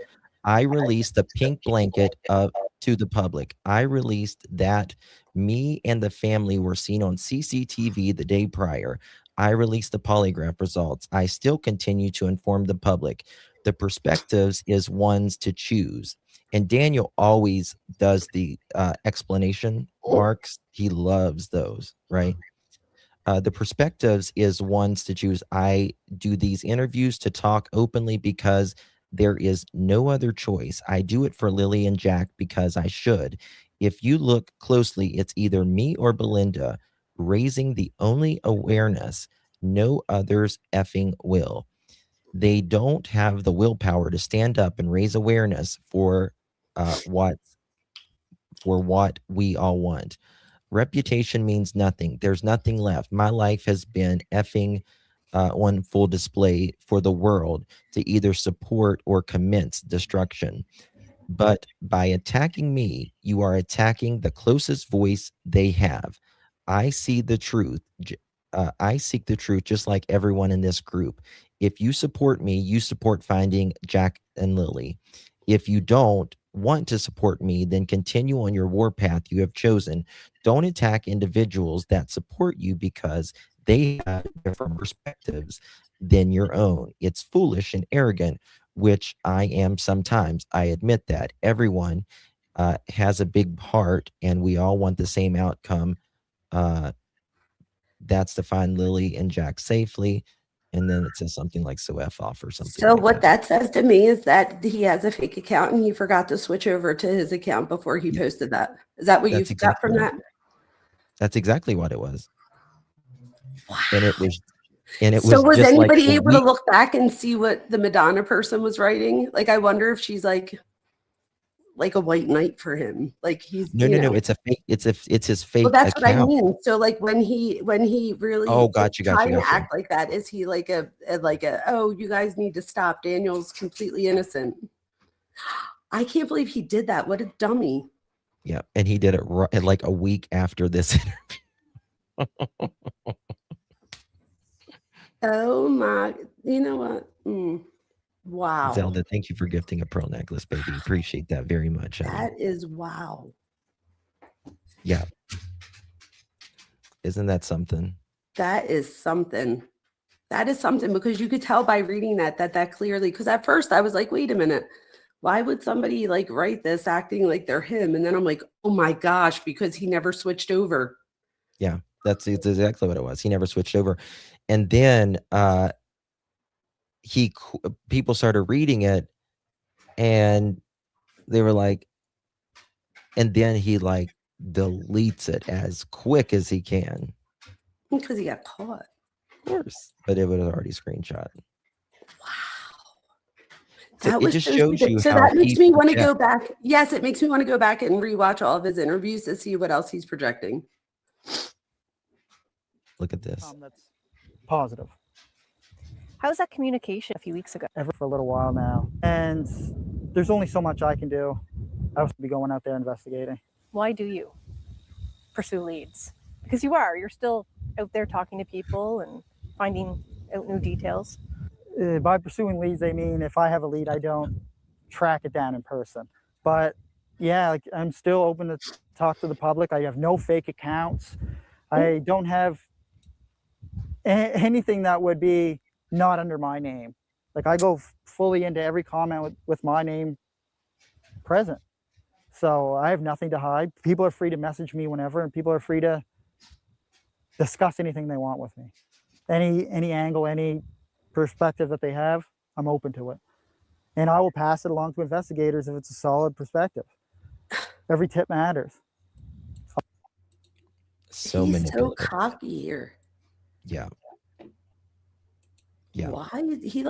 Speaker 1: I released the pink blanket to the public. I released that me and the family were seen on CCTV the day prior. I released the polygraph results. I still continue to inform the public. The perspectives is ones to choose. And Daniel always does the explanation marks. He loves those, right? The perspectives is ones to choose. I do these interviews to talk openly because there is no other choice. I do it for Lily and Jack because I should. If you look closely, it's either me or Belinda raising the only awareness No others effing will. They don't have the willpower to stand up and raise awareness for what we all want. Reputation means nothing. There's nothing left. My life has been effing on full display for the world to either support or commence destruction. But by attacking me, you are attacking the closest voice they have. I see the truth. I seek the truth just like everyone in this group. If you support me, you support finding Jack and Lily. If you don't want to support me, then continue on your war path you have chosen. Don't attack individuals that support you because they have different perspectives than your own. It's foolish and arrogant, which I am sometimes. I admit that. Everyone has a big heart, and we all want the same outcome. That's to find Lily and Jack safely. And then it says something like "so F off" or something.
Speaker 2: So
Speaker 1: like
Speaker 2: what that says to me is that he has a fake account and he forgot to switch over to his account before he posted that. Is that what you got from that?
Speaker 1: That's exactly what it was.
Speaker 2: Wow.
Speaker 1: And it was
Speaker 2: So was
Speaker 1: just
Speaker 2: anybody
Speaker 1: like
Speaker 2: able to look back and see what the Madonna person was writing? Like, I wonder if she's like a white knight for him. Like he's
Speaker 1: no. It's a fake. It's his fake.
Speaker 2: Well, that's
Speaker 1: account.
Speaker 2: what I mean. So like when he really trying to act like that, is he like a oh, you guys need to stop, Daniel's completely innocent? I can't believe he did that. What a dummy.
Speaker 1: Yeah, and he did it like a week after this interview.
Speaker 2: Oh my, you know what? Wow.
Speaker 1: Zelda, thank you for gifting a pearl necklace, baby. Appreciate that very much.
Speaker 2: That is wow.
Speaker 1: Yeah. Isn't that something?
Speaker 2: That is something. That is something, because you could tell by reading that clearly, because at first I was like, wait a minute, why would somebody like write this acting like they're him? And then I'm like, oh my gosh, because he never switched over.
Speaker 1: Yeah, it's exactly what it was. He never switched over. And then people started reading it, and they were like, and then he like deletes it as quick as he can.
Speaker 2: Because he got caught.
Speaker 1: Of course. But it was already screenshot.
Speaker 2: Wow.
Speaker 1: So it just shows you
Speaker 2: so
Speaker 1: how
Speaker 2: that makes me want to go back. Yes, it makes me want to go back and rewatch all of his interviews to see what else he's projecting.
Speaker 1: Look at this.
Speaker 3: That's positive.
Speaker 4: How was that communication a few weeks ago?
Speaker 3: Ever for a little while now. And there's only so much I can do. I have to be going out there investigating.
Speaker 4: Why do you pursue leads? Because you're still out there talking to people and finding out new details.
Speaker 3: By pursuing leads, they mean if I have a lead, I don't track it down in person. But yeah, like I'm still open to talk to the public. I have no fake accounts. I don't have anything that would be not under my name. Like I go fully into every comment with my name present. So I have nothing to hide. People are free to message me whenever, and people are free to discuss anything they want with me. Any angle, any perspective that they have, I'm open to it. And I will pass it along to investigators if it's a solid perspective. Every tip matters.
Speaker 1: So
Speaker 2: He's
Speaker 1: manipulative.
Speaker 2: so cocky here.
Speaker 1: Yeah. Yeah.
Speaker 2: Why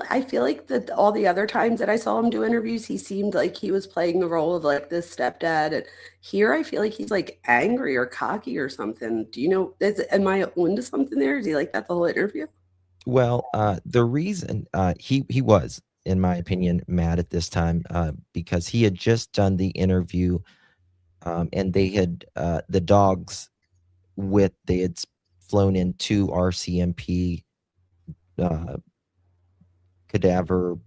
Speaker 2: I feel like that all the other times that I saw him do interviews, he seemed like he was playing the role of like this stepdad. And here I feel like he's like angry or cocky or something. Do you know, am I onto something there? Is he like that the whole interview?
Speaker 1: Well, the reason he was, in my opinion, mad at this time because he had just done the interview and they had the dogs they had flown in 2 RCMP cadaver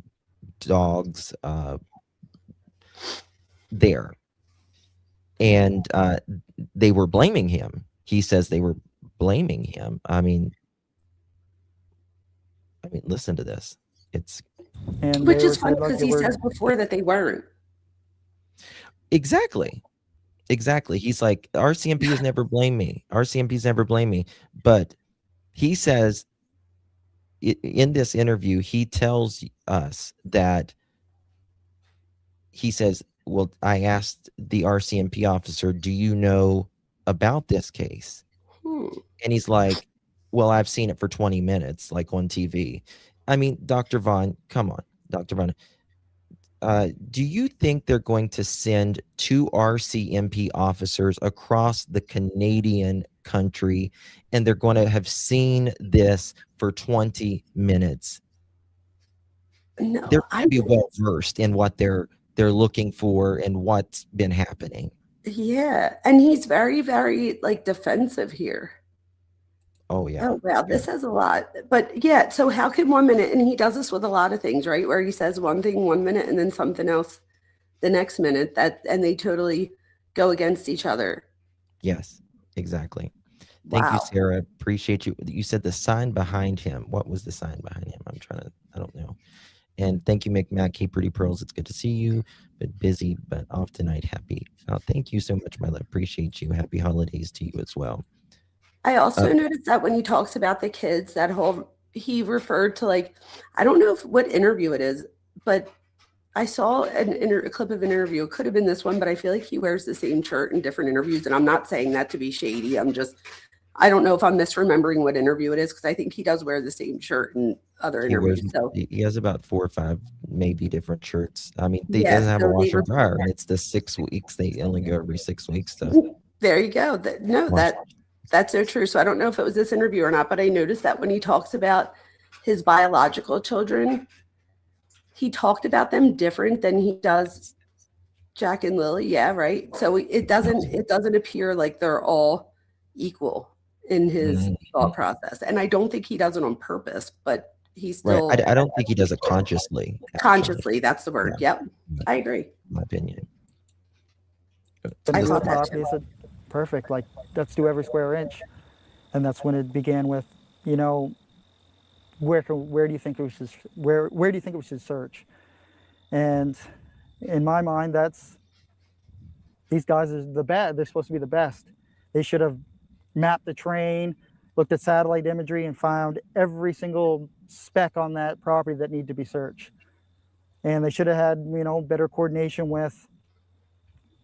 Speaker 1: dogs there, and they were blaming him. He says they were blaming him. I mean, listen to this.
Speaker 2: Which is funny because he says before that they weren't.
Speaker 1: Exactly. He's like, RCMP has never blamed me. RCMP's never blamed me. But he says in this interview, he tells us that he says, well, I asked the RCMP officer, do you know about this case? And he's like, well, I've seen it for 20 minutes, like on TV. I mean, Dr. Vaughn, come on, Dr. Vaughn. Do you think they're going to send 2 RCMP officers across the Canadian country and they're going to have seen this for 20 minutes?
Speaker 2: No,
Speaker 1: They're going to be well versed in what they're looking for and what's been happening.
Speaker 2: Yeah, and he's very, very like defensive here.
Speaker 1: Oh yeah.
Speaker 2: Oh wow, this says a lot. But yeah, so how can 1 minute, and he does this with a lot of things, right? Where he says one thing 1 minute and then something else the next minute, and they totally go against each other.
Speaker 1: Yes, exactly. Thank you,
Speaker 2: Wow.
Speaker 1: Sarah. Appreciate you. You said the sign behind him. What was the sign behind him? I don't know. And thank you, McMack. Hey, Pretty Pearls. It's good to see you, but busy, but off tonight. Happy. Oh, thank you so much, my love. Appreciate you. Happy holidays to you as well.
Speaker 2: I also noticed that when he talks about the kids, he referred to like, I don't know what interview it is, but I saw a clip of an interview. It could have been this one, but I feel like he wears the same shirt in different interviews. And I'm not saying that to be shady. I don't know if I'm misremembering what interview it is, because I think he does wear the same shirt in other interviews.
Speaker 1: He has about 4 or 5 maybe different shirts. I mean, he
Speaker 2: Yeah,
Speaker 1: doesn't have
Speaker 2: so
Speaker 1: a
Speaker 2: they
Speaker 1: washer
Speaker 2: were-
Speaker 1: and dryer, and it's the 6 weeks. They only go every 6 weeks. So
Speaker 2: There you go. That's so true. So I don't know if it was this interview or not, but I noticed that when he talks about his biological children, he talked about them different than he does Jack and Lily. Yeah, right. So it doesn't appear like they're all equal in his thought process. And I don't think he does it on purpose, but he's still
Speaker 1: right. I don't think he does it consciously.
Speaker 2: consciously. That's the word.
Speaker 1: Yeah.
Speaker 2: Yep. I agree.
Speaker 1: In my opinion.
Speaker 2: I
Speaker 3: the
Speaker 2: thought that
Speaker 3: property said, perfect, like let's do every square inch. And that's when it began with, you know, where do you think we should search? And in my mind, these guys are they're supposed to be the best. They should have mapped the terrain, looked at satellite imagery, and found every single speck on that property that needed to be searched. And they should have had, you know, better coordination with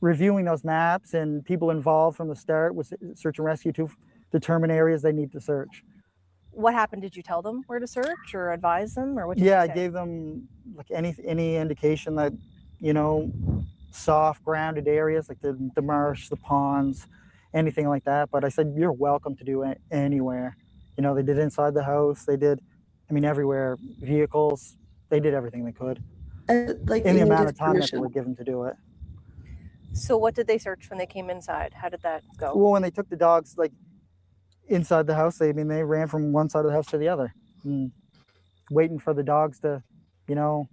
Speaker 3: reviewing those maps and people involved from the start with search and rescue to determine areas they need to search.
Speaker 4: What happened? Did you tell them where to search or advise them, or what did you say?
Speaker 3: I gave them like any indication that, you know, soft grounded areas like the marsh, the ponds, anything like that. But I said, you're welcome to do it anywhere. You know, they did inside the house. They did, I mean, everywhere, vehicles, they did everything they could
Speaker 2: Like
Speaker 3: in the amount of time that they were given to do it.
Speaker 4: So what did they search when they came inside? How did that go?
Speaker 3: Well, when they took the dogs like inside the house, they ran from one side of the house to the other, waiting for the dogs to, you know,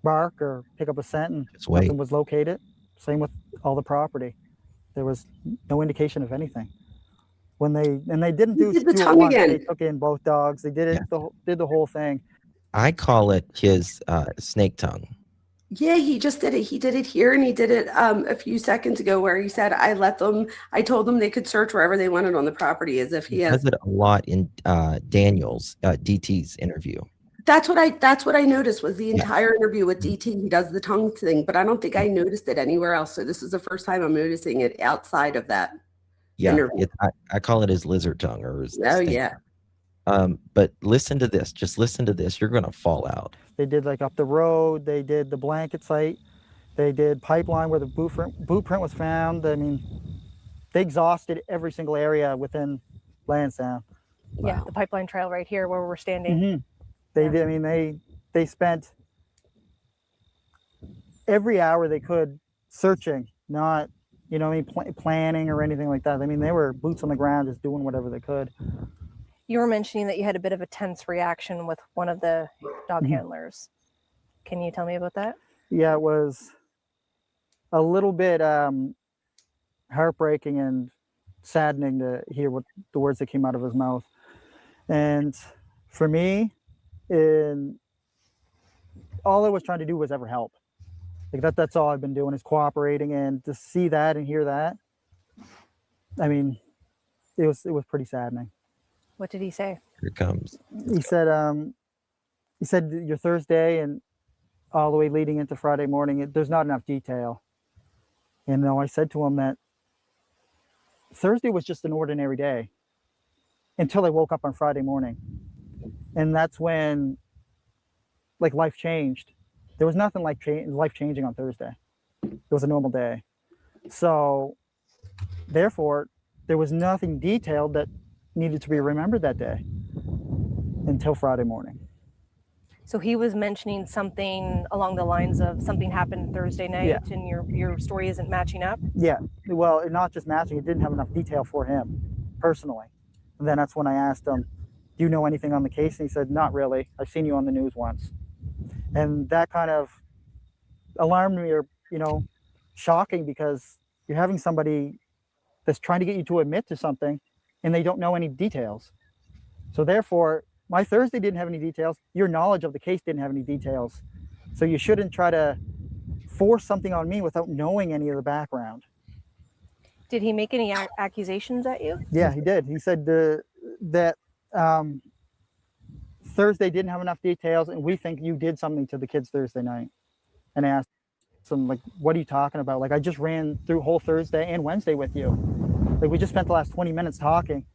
Speaker 3: bark or pick up a scent, and nothing was located. Same with all the property. There was no indication of anything. When they didn't do
Speaker 2: the
Speaker 3: it
Speaker 2: tongue
Speaker 3: once,
Speaker 2: again.
Speaker 3: they took in both dogs. They did it, did the whole thing.
Speaker 1: I call it his snake tongue.
Speaker 2: Yeah, he just did it. He did it here, and he did it a few seconds ago, where he said, I told them they could search wherever they wanted on the property, as if he
Speaker 1: does it a lot in Daniel's DT's interview.
Speaker 2: That's what I noticed was the entire interview with DT. He does the tongue thing, but I don't think I noticed it anywhere else. So this is the first time I'm noticing it outside of that.
Speaker 1: Yeah, I call it his lizard tongue or his
Speaker 2: yeah.
Speaker 1: But listen to this. Just listen to this. You're going to fall out.
Speaker 3: They did like up the road. They did the blanket site. They did pipeline where the blueprint was found. I mean, they exhausted every single area within Lansdowne.
Speaker 4: Yeah, wow. The pipeline trail right here where we're standing.
Speaker 3: They did. I mean, they spent every hour they could searching, not, you know, planning or anything like that. I mean, they were boots on the ground, just doing whatever they could.
Speaker 4: You were mentioning that you had a bit of a tense reaction with one of the dog handlers. Can you tell me about that?
Speaker 3: Yeah, it was a little bit heartbreaking and saddening to hear what the words that came out of his mouth. And for me, all I was trying to do was ever help. Like that's all I've been doing is cooperating, and to see that and hear that, I mean, it was pretty saddening.
Speaker 4: What did he say?
Speaker 1: Here it comes.
Speaker 3: He said your Thursday and all the way leading into Friday morning, there's not enough detail. And I said to him that Thursday was just an ordinary day. until I woke up on Friday morning. And that's when like life changed. There was nothing like life changing on Thursday. It was a normal day. So therefore, there was nothing detailed that needed to be remembered that day until Friday morning.
Speaker 4: So he was mentioning something along the lines of something happened Thursday night,
Speaker 3: Yeah.
Speaker 4: and your story isn't matching up.
Speaker 3: Yeah, well, not just matching, it didn't have enough detail for him personally. And then that's when I asked him, do you know anything on the case? And he said, not really. I've seen you on the news once. And that kind of alarmed me, or, shocking, because you're having somebody that's trying to get you to admit to something and they don't know any details. So therefore, my Thursday didn't have any details. Your knowledge of the case didn't have any details. So you shouldn't try to force something on me without knowing any of the background.
Speaker 4: Did he make any accusations at you?
Speaker 3: Yeah, he did. He said that Thursday didn't have enough details, and we think you did something to the kids Thursday night. And I asked him, like, what are you talking about? Like, I just ran through whole Thursday and Wednesday with you. Like, we just spent the last 20 minutes talking,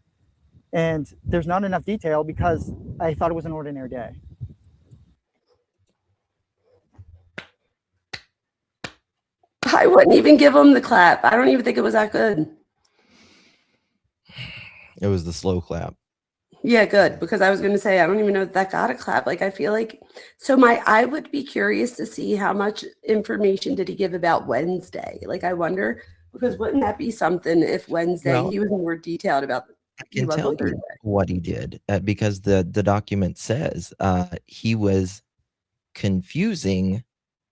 Speaker 3: and there's not enough detail because I thought it was an ordinary day.
Speaker 2: I wouldn't even give him the clap. I don't even think it was that good.
Speaker 1: It was the slow clap.
Speaker 2: Yeah, good. Because I was going to say, I don't even know if that got a clap. Like, I feel like, I would be curious to see how much information did he give about Wednesday? Like, I wonder, because wouldn't that be something if Wednesday he was more detailed about?
Speaker 1: I can tell you what he did because the document says he was confusing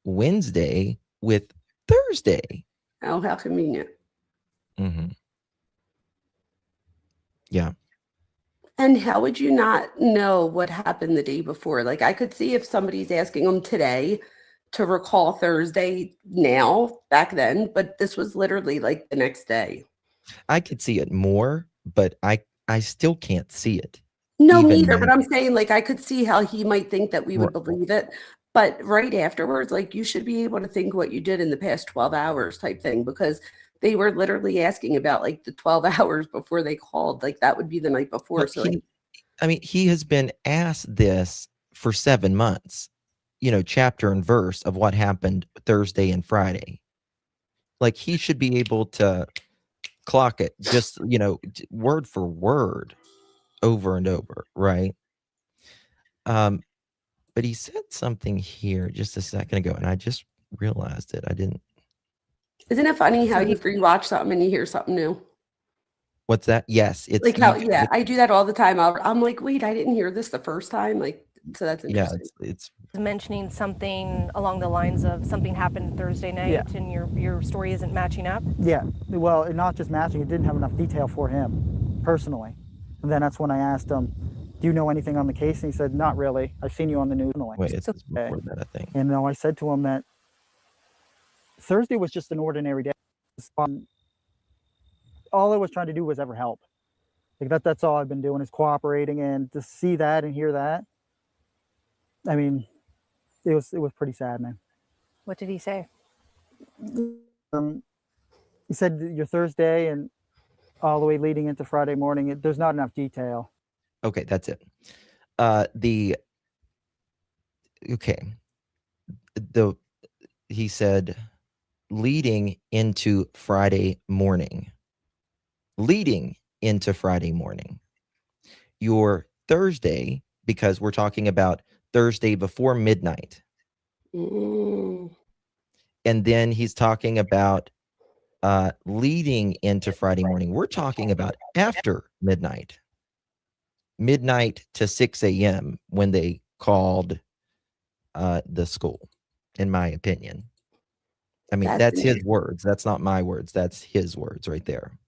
Speaker 1: Wednesday with Thursday.
Speaker 2: Oh, how convenient.
Speaker 1: Mm-hmm. Yeah.
Speaker 2: And how would you not know what happened the day before? Like, I could see if somebody's asking them today to recall Thursday now, back then, but this was literally like the next day.
Speaker 1: I could see it more, but I still can't see it.
Speaker 2: No, neither. But I'm saying, like, I could see how he might think that we would believe it. But right afterwards, like, you should be able to think what you did in the past 12 hours type thing, because they were literally asking about like the 12 hours before they called. Like, that would be the night before.
Speaker 1: Well,
Speaker 2: So
Speaker 1: he has been asked this for 7 months, chapter and verse of what happened Thursday and Friday. Like, he should be able to clock it just, word for word over and over. Right. But he said something here just a second ago, and I just realized it. I didn't.
Speaker 2: Isn't it funny how you rewatch something and you hear something new?
Speaker 1: What's that? Yes, it's
Speaker 2: like how I do that all the time. I'm like, wait, I didn't hear this the first time. Like, so that's interesting.
Speaker 1: Yeah, it's
Speaker 4: mentioning something along the lines of something happened Thursday night, and your story isn't matching up.
Speaker 3: Yeah, well, not just matching, it didn't have enough detail for him personally. And then that's when I asked him, do you know anything on the case? And he said, not really. I've seen you on the news.
Speaker 1: Wait, it's before that, I think.
Speaker 3: And I said to him that Thursday was just an ordinary day. All I was trying to do was ever help. Like, that's all I've been doing, is cooperating, and to see that and hear that, I mean, it was pretty saddening.
Speaker 4: What did he say?
Speaker 3: He said your Thursday and all the way leading into Friday morning, there's not enough detail.
Speaker 1: Okay, that's it. He said leading into Friday morning. Your Thursday, because we're talking about Thursday before midnight.
Speaker 2: Mm.
Speaker 1: And then he's talking about leading into Friday morning. We're talking about after midnight to 6 a.m. when they called the school, in my opinion. I mean, that's his words. That's not my words. That's his words right there.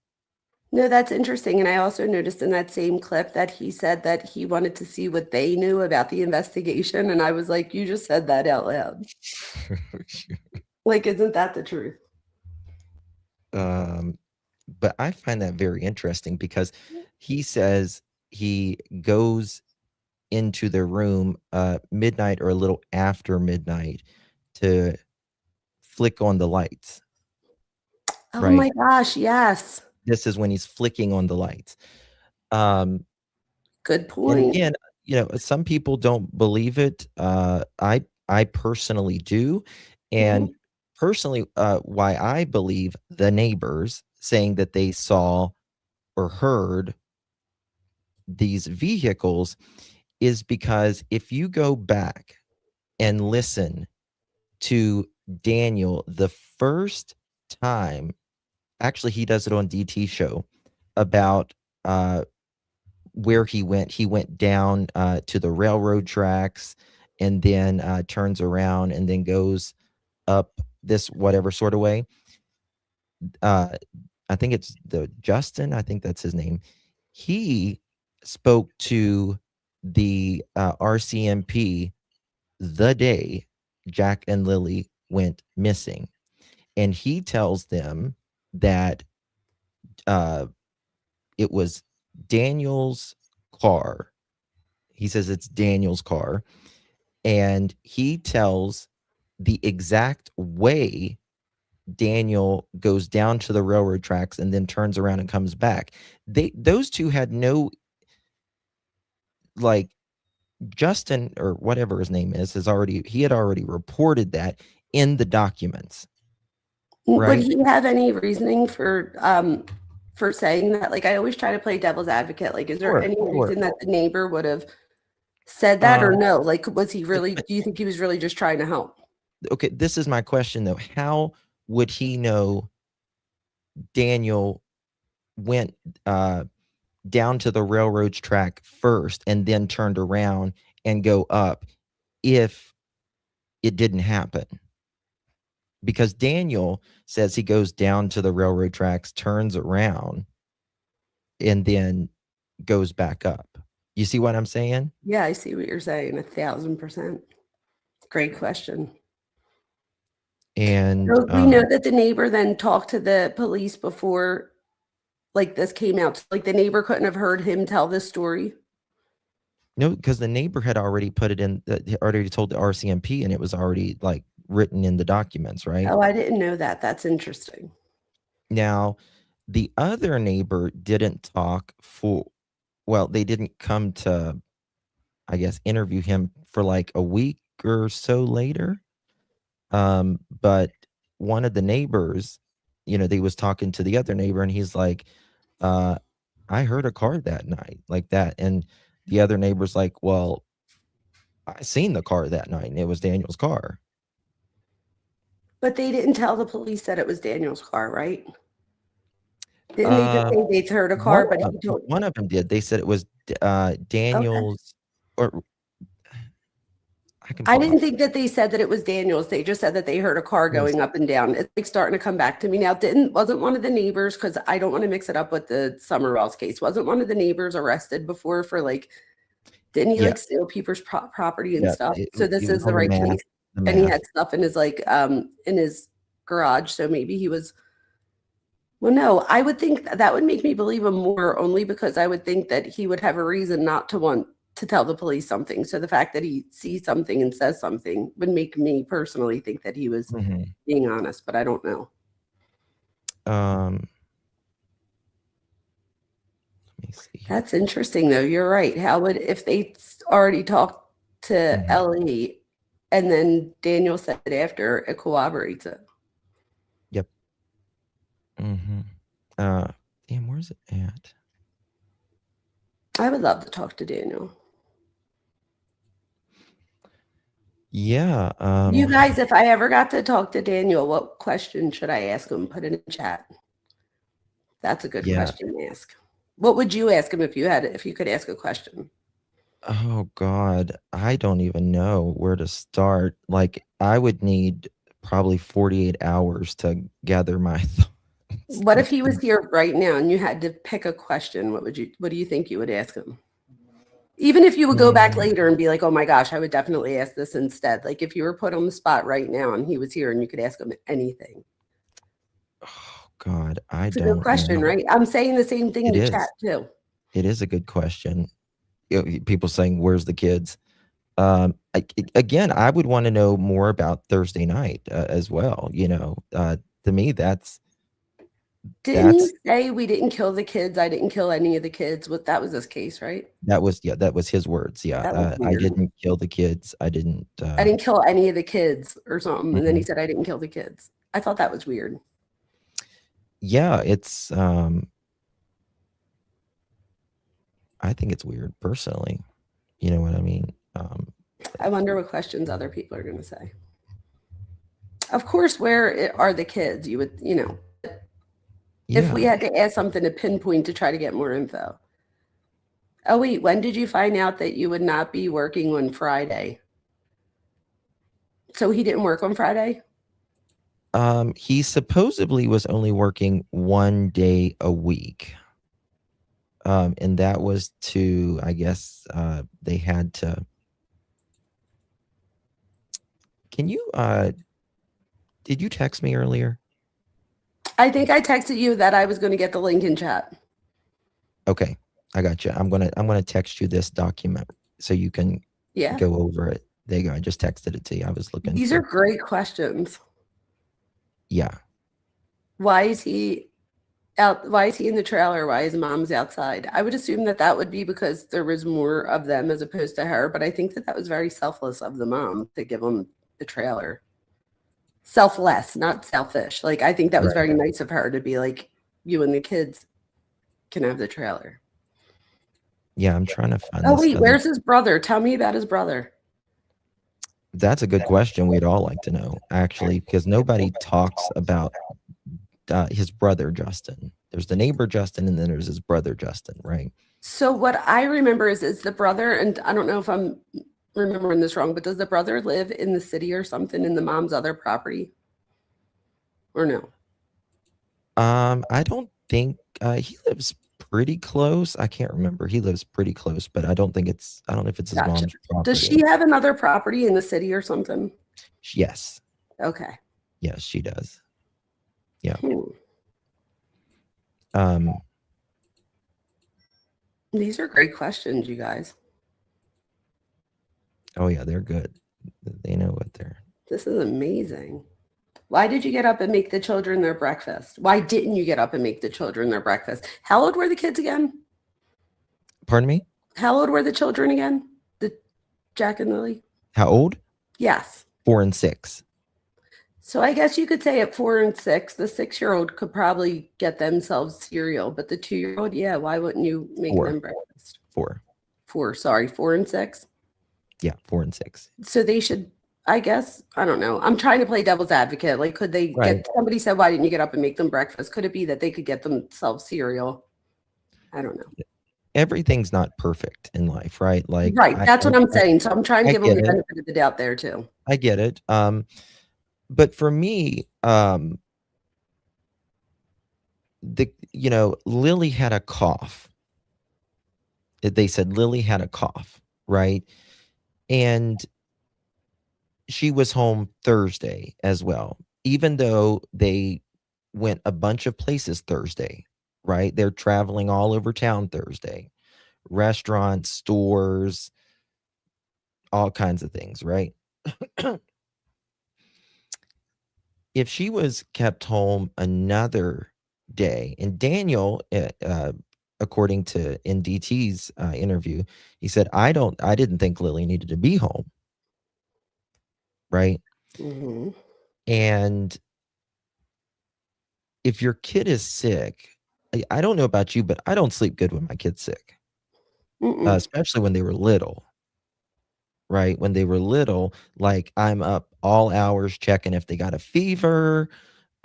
Speaker 2: No, that's interesting. And I also noticed in that same clip that he said that he wanted to see what they knew about the investigation. And I was like, you just said that out loud. Like, isn't that the truth?
Speaker 1: But I find that very interesting because he says he goes into the room midnight or a little after midnight to flick on the lights.
Speaker 2: Oh my gosh, yes.
Speaker 1: This is when he's flicking on the lights. And
Speaker 2: Good
Speaker 1: And
Speaker 2: point.
Speaker 1: again, some people don't believe it. I personally do, and personally, why I believe the neighbors saying that they saw or heard these vehicles is because if you go back and listen to Daniel the first time, actually he does it on DT show about where he went down to the railroad tracks and then turns around and then goes up this whatever sort of way. I think it's Justin, I think that's his name. He spoke to the RCMP the day Jack and Lily went missing. And he tells them that it was Daniel's car. He says it's Daniel's car. And he tells the exact way Daniel goes down to the railroad tracks and then turns around and comes back. Those two had no, like, Justin or whatever his name is he had already reported that in the documents.
Speaker 2: Would
Speaker 1: Right?
Speaker 2: he have any reasoning for saying that? Like, I always try to play devil's advocate. Like, is there
Speaker 1: Sure,
Speaker 2: any
Speaker 1: sure.
Speaker 2: reason that the neighbor would have said that or no? Like, was he really, do you think he was really just trying to help?
Speaker 1: Okay, this is my question though. How would he know Daniel went down to the railroad track first and then turned around and go up if it didn't happen? Because Daniel says he goes down to the railroad tracks, turns around, and then goes back up. You see what I'm saying?
Speaker 2: Yeah, I see what you're saying. 1,000%. Great question.
Speaker 1: And
Speaker 2: So we know that the neighbor then talked to the police before, like, this came out. Like, the neighbor couldn't have heard him tell this story.
Speaker 1: no, because the neighbor had already put it in, already told the RCMP, and it was already like written in the documents, right?
Speaker 2: Oh, I didn't know that. That's interesting.
Speaker 1: Now, the other neighbor didn't talk they didn't come to, I guess, interview him for like a week or so later. But one of the neighbors, they was talking to the other neighbor, and he's like, I heard a car that night, like that. And the other neighbor's like, well, I seen the car that night, and it was Daniel's car.
Speaker 2: But they didn't tell the police that it was Daniel's car, right? Didn't they just say they heard a car, but he told...
Speaker 1: One of them did. They said it was Daniel's, or
Speaker 2: I didn't think that they said that it was Daniel's. They just said that they heard a car going up and down. It's like starting to come back to me now. Wasn't one of the neighbors, because I don't want to mix it up with the Summerwells case, wasn't one of the neighbors arrested before for like, didn't he like steal people's property and stuff? So this is the right case. And he had stuff in his in his garage. So maybe he was... Well, no, I would think that would make me believe him more, only because I would think that he would have a reason not to want to tell the police something. So the fact that he sees something and says something would make me personally think that he was being honest, but I don't know.
Speaker 1: Let me see.
Speaker 2: That's interesting though. You're right. How would, if they already talked to Ellie and then Daniel said it after, it corroborates it.
Speaker 1: Yep. Damn, where's it at?
Speaker 2: I would love to talk to Daniel.
Speaker 1: Yeah.
Speaker 2: You guys, if I ever got to talk to Daniel, what question should I ask him? Put it in the chat. That's a good question to ask. What would you ask him if you could ask a question?
Speaker 1: Oh God, I don't even know where to start. Like, I would need probably 48 hours to gather my thoughts.
Speaker 2: What if he was here right now and you had to pick a question? What do you think you would ask him? Even if you would go back later and be like, oh my gosh, I would definitely ask this instead. Like, if you were put on the spot right now and he was here and you could ask him anything.
Speaker 1: Oh God,
Speaker 2: It's a good question, right? I'm saying the same thing in the chat too.
Speaker 1: It is a good question. People saying, where's the kids? Again, I would want to know more about Thursday night as well. To me, that's
Speaker 2: Didn't he
Speaker 1: That's
Speaker 2: say we didn't kill the kids? I didn't kill any of the kids. That was his case, right?
Speaker 1: that was his words. Yeah,
Speaker 2: That was
Speaker 1: I
Speaker 2: weird.
Speaker 1: didn't kill the kids. I didn't.
Speaker 2: I didn't kill any of the kids or something. And then he
Speaker 1: Mhm.
Speaker 2: said I didn't kill the kids. I thought that was weird.
Speaker 1: Yeah, it's. I think it's weird personally. You know what I mean?
Speaker 2: I wonder what questions other people are going to say. Of course, where are the kids? You would, if we
Speaker 1: Yeah.
Speaker 2: had to ask something to pinpoint to try to get more info. Oh, wait, when did you find out that you would not be working on Friday? So he didn't work on Friday?
Speaker 1: He supposedly was only working 1 day a week. And that was to, I guess, they had to. Can you, did you text me earlier?
Speaker 2: I think I texted you that I was going to get the link in chat.
Speaker 1: Okay, I got you. I'm gonna text you this document so you can go over it. There you go. I just texted it to you. I was looking.
Speaker 2: These are great questions.
Speaker 1: Yeah.
Speaker 2: Why is he out? Why is he in the trailer? Why is mom's outside? I would assume that would be because there was more of them as opposed to her. But I think that was very selfless of the mom to give him the trailer. Selfless, not selfish. Like, I think that was very nice of her to be like, you and the kids can have the trailer.
Speaker 1: Yeah, I'm trying to find.
Speaker 2: Oh, wait, where's his brother? Tell me about his brother.
Speaker 1: That's a good question. We'd all like to know, actually, because nobody talks about his brother, Justin. There's the neighbor, Justin, and then there's his brother, Justin, right?
Speaker 2: So what I remember is the brother, and I don't know if I'm remembering this wrong, but does the brother live in the city or something in the mom's other property? Or no?
Speaker 1: I don't think he lives pretty close. I can't remember. He lives pretty close, but I don't know if it's his mom's property.
Speaker 2: Does she have another property in the city or something?
Speaker 1: Yes.
Speaker 2: Okay.
Speaker 1: Yes, she does. Yeah.
Speaker 2: These are great questions, you guys.
Speaker 1: Oh yeah, they're good. They know what they're.
Speaker 2: This is amazing. Why did you get up and make the children their breakfast? Why didn't you get up and make the children their breakfast? How old were the kids again?
Speaker 1: Pardon me?
Speaker 2: How old were the children again? The Jack and Lily?
Speaker 1: How old?
Speaker 2: Yes.
Speaker 1: 4 and 6.
Speaker 2: So I guess you could say at 4 and 6, the 6-year-old could probably get themselves cereal, but the 2-year-old, yeah, why wouldn't you make them breakfast?
Speaker 1: 4.
Speaker 2: 4 and 6?
Speaker 1: Yeah, 4 and 6.
Speaker 2: So they should, I guess, I don't know. I'm trying to play devil's advocate. Like, could they get, somebody said, why didn't you get up and make them breakfast? Could it be that they could get themselves cereal? I don't know.
Speaker 1: Everything's not perfect in life, right? Like,
Speaker 2: right. That's what I'm saying. So I'm trying to give them the benefit of the doubt there too.
Speaker 1: I get it. But for me, Lily had a cough. They said Lily had a cough, right? And she was home Thursday as well, even though they went a bunch of places Thursday, right? They're traveling all over town Thursday, restaurants, stores, all kinds of things, right? If she was kept home another day, and Daniel, according to NDT's interview, he said, I didn't think Lily needed to be home. Right.
Speaker 2: Mm-hmm.
Speaker 1: And if your kid is sick, I don't know about you, but I don't sleep good when my kid's sick, especially when they were little. Right. When they were little, like I'm up all hours checking if they got a fever.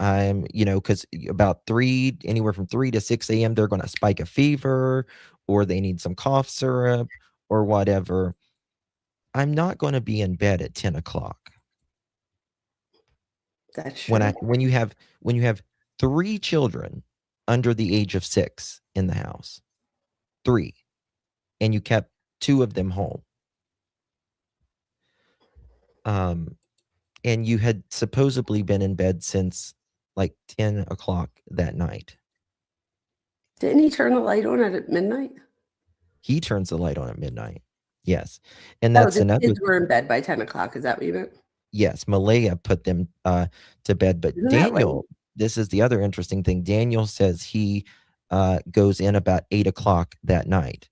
Speaker 1: I'm, because about anywhere from 3 to 6 a.m., they're going to spike a fever or they need some cough syrup or whatever. I'm not going to be in bed at 10 o'clock.
Speaker 2: That's true.
Speaker 1: When you have 3 children under the age of 6 in the house, 3, and you kept 2 of them home. And you had supposedly been in bed since like 10 o'clock that night.
Speaker 2: Didn't he turn the light on at midnight?
Speaker 1: He turns the light on at midnight. Yes. And that's
Speaker 2: the
Speaker 1: another.
Speaker 2: Kids were in bed by 10 o'clock. Is that what you meant?
Speaker 1: Yes. Malaya put them to bed, but
Speaker 2: Isn't
Speaker 1: Daniel, this is the other interesting thing. Daniel says he goes in about 8 o'clock that night.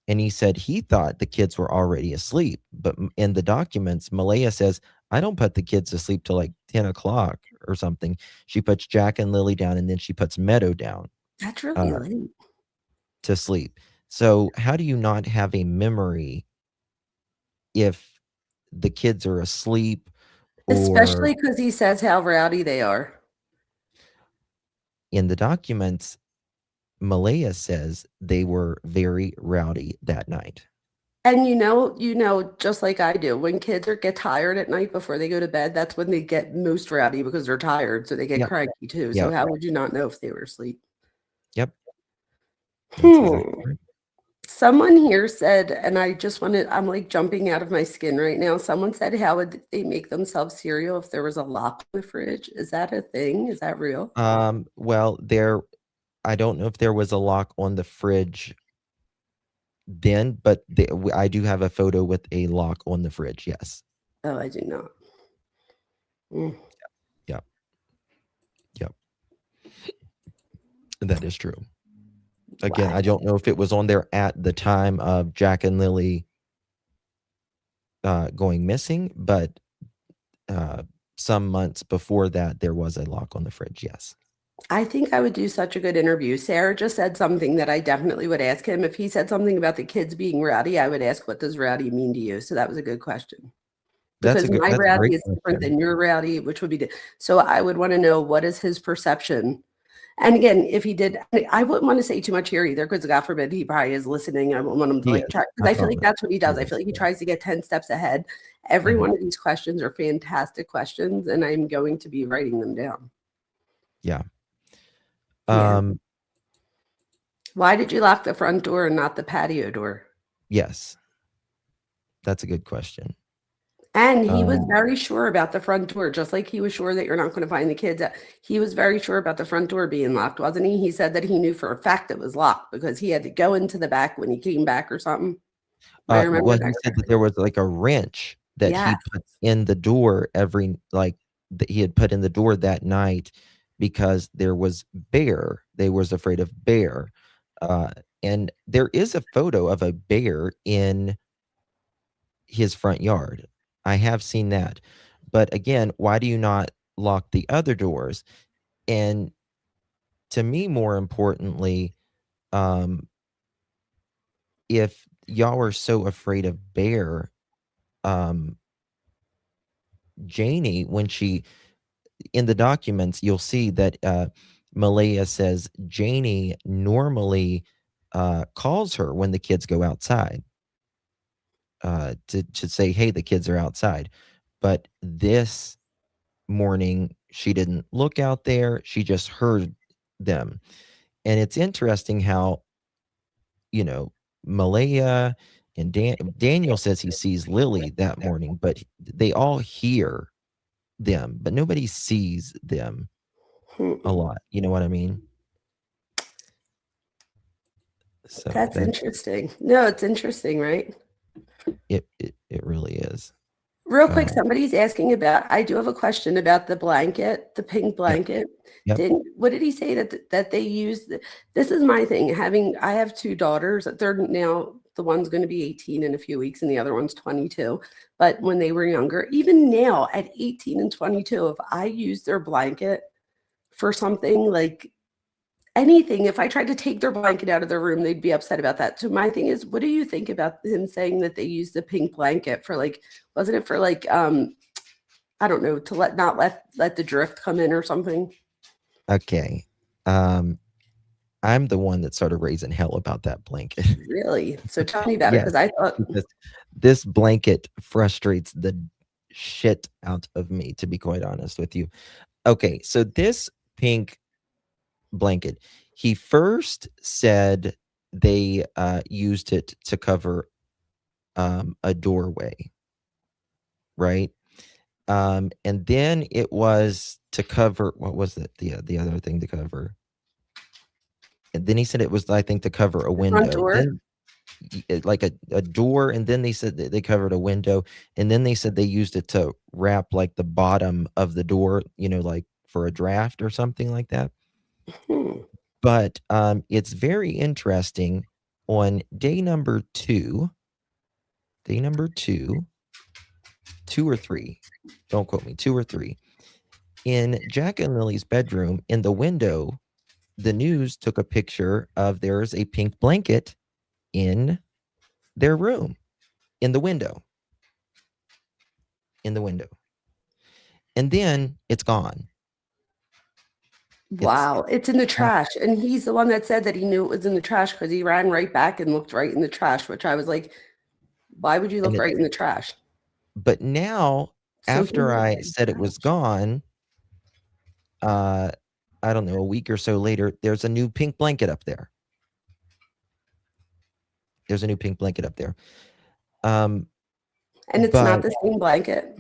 Speaker 1: And he said he thought the kids were already asleep. But in the documents, Malaya says, I don't put the kids to sleep till like 10 o'clock or something. She puts Jack and Lily down, and then she puts Meadow down
Speaker 2: That's really late.
Speaker 1: to sleep. So how do you not have a memory if the kids are asleep?
Speaker 2: Especially because he says how rowdy they are.
Speaker 1: In the documents, Malaya says they were very rowdy that night.
Speaker 2: And just like I do, when kids get tired at night before they go to bed, that's when they get most rowdy because they're tired. So they get cranky too. So how would you not know if they were asleep?
Speaker 1: Yep. That's exactly right.
Speaker 2: Someone here said, and I'm like jumping out of my skin right now. Someone said, how would they make themselves cereal if there was a lock in the fridge? Is that a thing? Is that real?
Speaker 1: Well, I don't know if there was a lock on the fridge then, but I do have a photo with a lock on the fridge. Yes.
Speaker 2: Oh, I do not.
Speaker 1: Yep. That is true. Again, I don't know if it was on there at the time of Jack and Lily going missing, but some months before that, there was a lock on the fridge. Yes.
Speaker 2: I think I would do such a good interview. Sarah just said something that I definitely would ask him. If he said something about the kids being rowdy, I would ask, what does rowdy mean to you? So that was a good question. Because my rowdy is different than your rowdy, which would be so I would want to know, what is his perception? And again, if he did, I wouldn't want to say too much here either, because God forbid he probably is listening. I wouldn't want him to try, because I feel like that's what he does. I feel like he tries to get 10 steps ahead. Every one of these questions are fantastic questions, and I'm going to be writing them down.
Speaker 1: Yeah.
Speaker 2: Why did you lock the front door and not the patio door?
Speaker 1: Yes. That's a good question.
Speaker 2: And he was very sure about the front door, just like he was sure that you're not going to find the kids. He was very sure about the front door being locked, wasn't he? He said that he knew for a fact it was locked because he had to go into the back when he came back or something.
Speaker 1: I remember he said that there was like a wrench that he put in the door that he had put in the door that night because there was bear. They was afraid of bear. And there is a photo of a bear in his front yard. I have seen that. But again, why do you not lock the other doors? And to me, more importantly, if y'all are so afraid of bear, Janie, when she, in the documents, you'll see that Malaya says Janie normally calls her when the kids go outside to say, hey, the kids are outside. But this morning, she didn't look out there. She just heard them. And it's interesting how, Malaya and Daniel says he sees Lily that morning, but they all hear them, but nobody sees them a lot. You know what I mean? So
Speaker 2: that's interesting. No, it's interesting, right?
Speaker 1: It really is.
Speaker 2: Real quick, somebody's asking about, I do have a question about the blanket, the pink blanket.
Speaker 1: Yep.
Speaker 2: What did he say that they used? This is my thing. I have two daughters. They're now, the one's going to be 18 in a few weeks and the other one's 22. But when they were younger, even now at 18 and 22, if I use their blanket for something like anything, if I tried to take their blanket out of their room, they'd be upset about that. So my thing is, what do you think about him saying that they use the pink blanket for wasn't it for I don't know, to not let the drift come in or something?
Speaker 1: Okay. I'm the one that started raising hell about that blanket.
Speaker 2: Really? So tell me about it, because I thought
Speaker 1: this blanket frustrates the shit out of me, to be quite honest with you. Okay, so this pink blanket, he first said they used it to cover a doorway, right? And then it was to cover, what was it, the other thing to cover? And then he said it was, I think, to cover a window.
Speaker 2: Front door?
Speaker 1: Then, like a door, and then they said that they covered a window, and then they said they used it to wrap like the bottom of the door, like for a draft or something like that.
Speaker 2: Hmm.
Speaker 1: But it's very interesting. On day number 2 or 3, don't quote me, 2 or 3, in Jack and Lily's bedroom, in the window, the news took a picture of there's a pink blanket in their room, in the window. And then it's gone.
Speaker 2: Wow, it's in the trash. And he's the one that said that he knew it was in the trash because he ran right back and looked right in the trash, which I was like, why would you look right in the trash?
Speaker 1: But now, after I said it was gone, I don't know, a week or so later, there's a new pink blanket up there.
Speaker 2: And it's not the same blanket.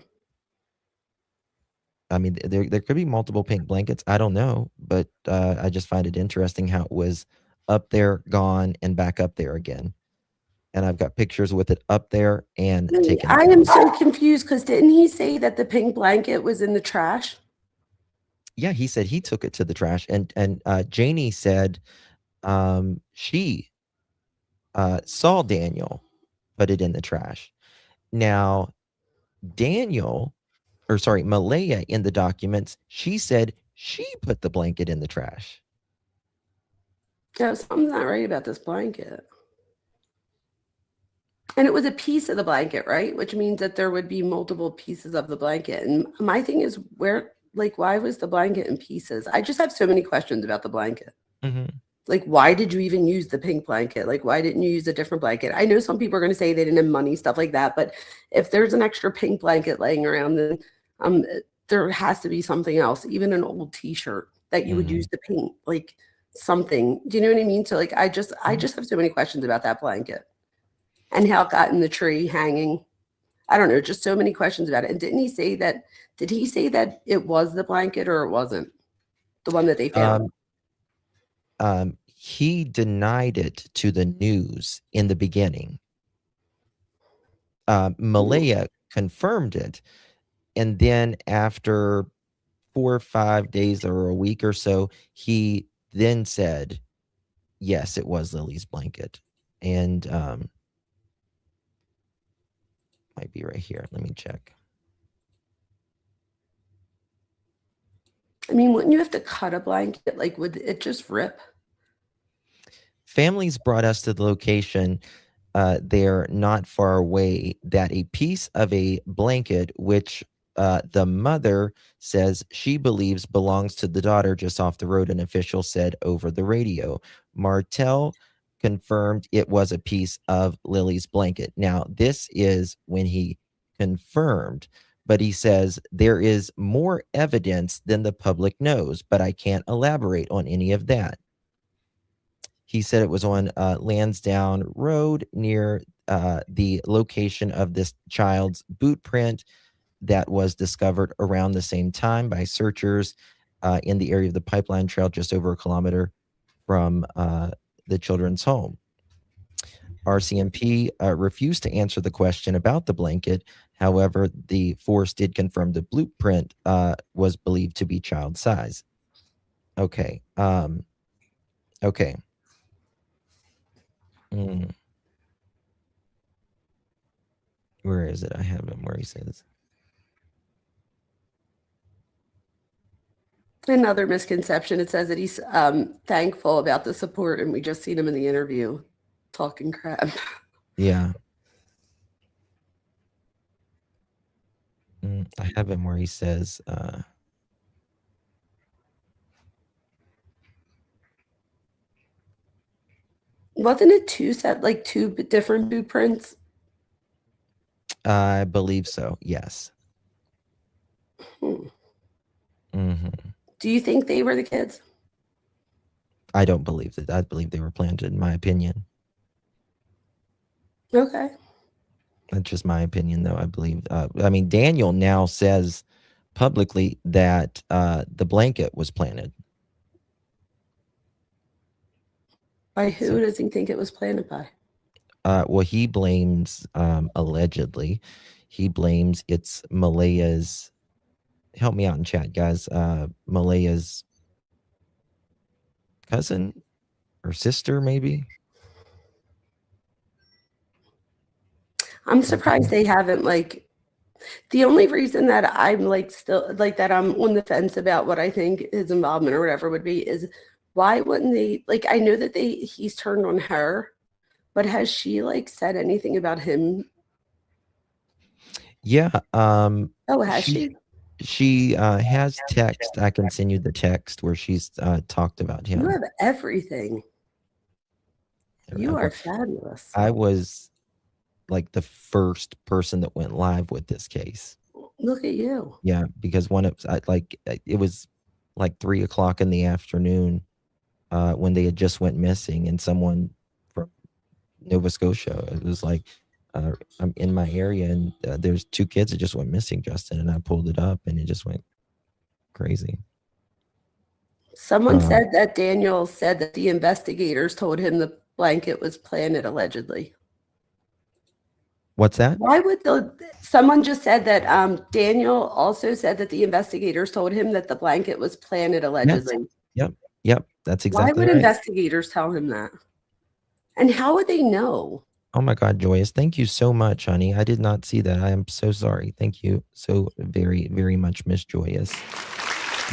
Speaker 1: I mean, there could be multiple pink blankets. I don't know, but I just find it interesting how it was up there, gone, and back up there again. And I've got pictures with it up there and taken.
Speaker 2: I am so confused because didn't he say that the pink blanket was in the trash?
Speaker 1: Yeah, he said he took it to the trash, and Janie said she saw Daniel put it in the trash. Now, Malaya, in the documents, she said she put the blanket in the trash.
Speaker 2: No, something's not right about this blanket. And it was a piece of the blanket, right? Which means that there would be multiple pieces of the blanket. And my thing is, why was the blanket in pieces? I just have so many questions about the blanket.
Speaker 1: Mm-hmm.
Speaker 2: Like, why did you even use the pink blanket? Like, why didn't you use a different blanket? I know some people are going to say they didn't have money, stuff like that. But if there's an extra pink blanket laying around, then there has to be something else, even an old T-shirt that you would use to paint, like something. Do you know what I mean? So, like, I just have so many questions about that blanket and how it got in the tree hanging. I don't know, just so many questions about it. And did he say that it was the blanket or it wasn't the one that they found?
Speaker 1: He denied it to the news in the beginning. Malaya confirmed it. And then after 4 or 5 days or a week or so, he then said, yes, it was Lily's blanket. And might be right here. Let me check.
Speaker 2: I mean, wouldn't you have to cut a blanket? Like, would it just rip?
Speaker 1: Families brought us to the location there not far away that a piece of a blanket, which the mother says she believes belongs to the daughter, just off the road, an official said over the radio. Martel confirmed it was a piece of Lily's blanket. Now, this is when he confirmed, but he says there is more evidence than the public knows, but I can't elaborate on any of that. He said it was on Lansdowne Road near the location of this child's boot print that was discovered around the same time by searchers in the area of the Pipeline Trail, just over a kilometer from the children's home. RCMP refused to answer the question about the blanket. However, the force did confirm the blueprint was believed to be child size. Okay. Okay. Where is it? I have him where he says.
Speaker 2: Another misconception. It says that he's thankful about the support, and we just seen him in the interview talking crap.
Speaker 1: Yeah. I have him where he says,
Speaker 2: wasn't it two different blueprints?
Speaker 1: I believe so, yes.
Speaker 2: Do you think they were the kids?
Speaker 1: I don't believe that. I believe they were planted, in my opinion.
Speaker 2: Okay.
Speaker 1: That's just my opinion, though. I believe. I mean, Daniel now says publicly that the blanket was planted.
Speaker 2: By who does he think it was planted by?
Speaker 1: Well, he blames, allegedly, he blames it's Malaya's help me out in chat, guys. Malaya's cousin or sister, maybe.
Speaker 2: I'm surprised they haven't like. The only reason that I'm like still like that I'm on the fence about what I think his involvement or whatever would be is why wouldn't they like I know that he's turned on her, but has she like said anything about him?
Speaker 1: Yeah.
Speaker 2: Oh, has
Speaker 1: She
Speaker 2: she?
Speaker 1: has text. I can send you the text where she's talked about
Speaker 2: You
Speaker 1: him.
Speaker 2: have everything. You
Speaker 1: I
Speaker 2: are
Speaker 1: wa-
Speaker 2: fabulous.
Speaker 1: I was like the first person that went live with this case.
Speaker 2: Look at you.
Speaker 1: Yeah, because it was like 3 o'clock in the afternoon when they had just went missing, and someone from Nova Scotia, it was like, I'm in my area, and there's 2 kids that just went missing, Justin, and I pulled it up, and it just went crazy.
Speaker 2: Someone said that Daniel said that the investigators told him the blanket was planted allegedly.
Speaker 1: What's that?
Speaker 2: Why would someone just said that Daniel also said that the investigators told him that the blanket was planted allegedly.
Speaker 1: Yes. Yep. That's
Speaker 2: Why
Speaker 1: exactly
Speaker 2: would
Speaker 1: right.
Speaker 2: investigators tell him that? And how would they know?
Speaker 1: Oh my God, Joyous, thank you so much, honey. I did not see that. I am so sorry. Thank you so very, very much, Miss Joyous.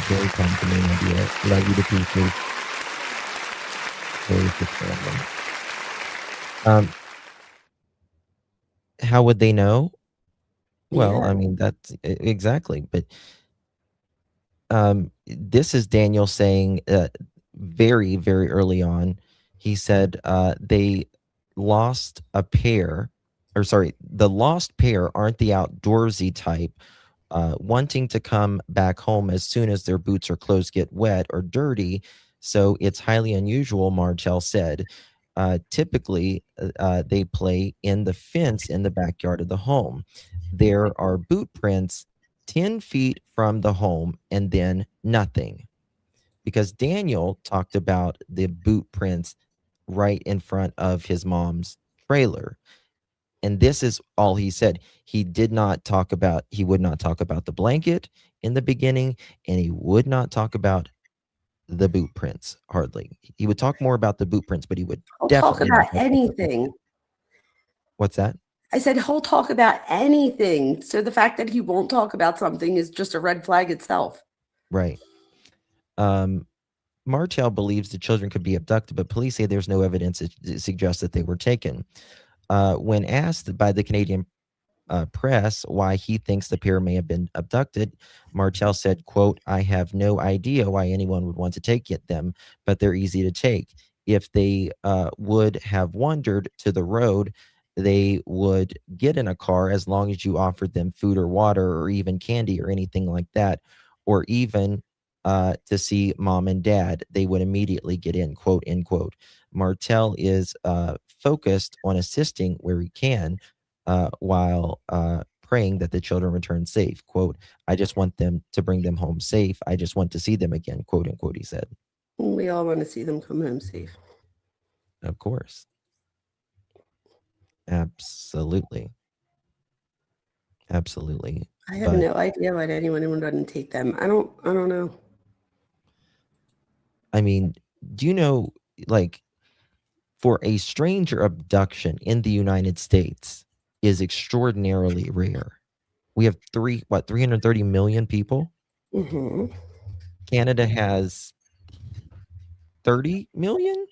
Speaker 1: Very kind to me, my dear. Love you to pieces. Joyous is family. How would they know? Well,
Speaker 2: Yeah.
Speaker 1: I mean, that's exactly. But this is Daniel saying very, very early on, he said they lost a pair, or sorry, the lost pair aren't the outdoorsy type, wanting to come back home as soon as their boots or clothes get wet or dirty. So it's highly unusual, Martel said. Typically, they play in the fence in the backyard of the home. There are boot prints 10 feet from the home and then nothing. Because Daniel talked about the boot prints right in front of his mom's trailer. And this is all he said. He would not talk about the blanket in the beginning, and he would not talk about the boot prints hardly. He would talk more about the boot prints, but he would
Speaker 2: He'll talk
Speaker 1: definitely
Speaker 2: about
Speaker 1: not talk about the blanket.
Speaker 2: anything.
Speaker 1: What's that?
Speaker 2: I said he'll talk about anything. So the fact that he won't talk about something is just a red flag itself.
Speaker 1: Right. Martel believes the children could be abducted, but police say there's no evidence that suggests that they were taken. When asked by the Canadian press why he thinks the pair may have been abducted, Martel said, quote, "I have no idea why anyone would want to take them, but they're easy to take. If they would have wandered to the road, they would get in a car as long as you offered them food or water or even candy or anything like that, or even to see mom and dad, they would immediately get in," quote, end quote. Martel is focused on assisting where he can, while praying that the children return safe. Quote, "I just want them to bring them home safe. I just want to see them again," quote unquote, he said.
Speaker 2: We all want to see them come home safe.
Speaker 1: Of course. Absolutely. Absolutely.
Speaker 2: I have no idea why anyone wouldn't take them. I don't know.
Speaker 1: I mean, do you know, like, for a stranger abduction in the United States is extraordinarily rare. We have 330 million people?
Speaker 2: Mm-hmm.
Speaker 1: Canada has 30 million?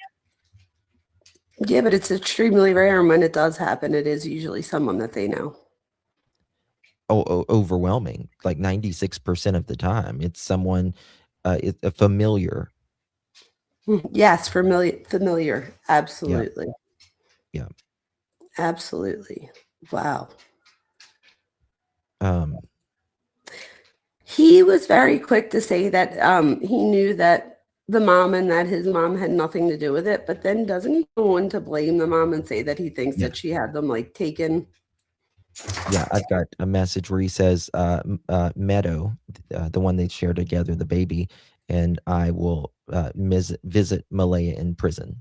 Speaker 2: Yeah, but it's extremely rare. And when it does happen, it is usually someone that they know.
Speaker 1: Overwhelming, like 96% of the time. It's someone, it's a familiar.
Speaker 2: Yes, familiar. Absolutely.
Speaker 1: Yeah.
Speaker 2: Absolutely. Wow.
Speaker 1: He
Speaker 2: He was very quick to say that he knew that the mom and that his mom had nothing to do with it. But then doesn't he go on to blame the mom and say that he thinks
Speaker 1: Yeah.
Speaker 2: that she had them like taken?
Speaker 1: Yeah, I've got a message where he says, Meadow, the one they share together, the baby, and I will visit Malaya in prison.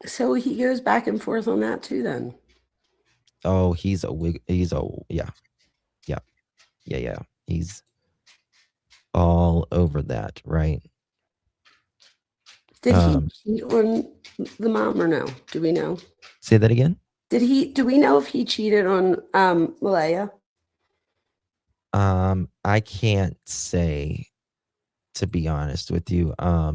Speaker 2: So he goes back and forth on that too then.
Speaker 1: Oh, he's a yeah. Yeah. He's all over that, right?
Speaker 2: Did he cheat on the mom or no? Do we know?
Speaker 1: Say that again.
Speaker 2: Do we know if he cheated on Malaya?
Speaker 1: I can't say, to be honest with you.
Speaker 2: I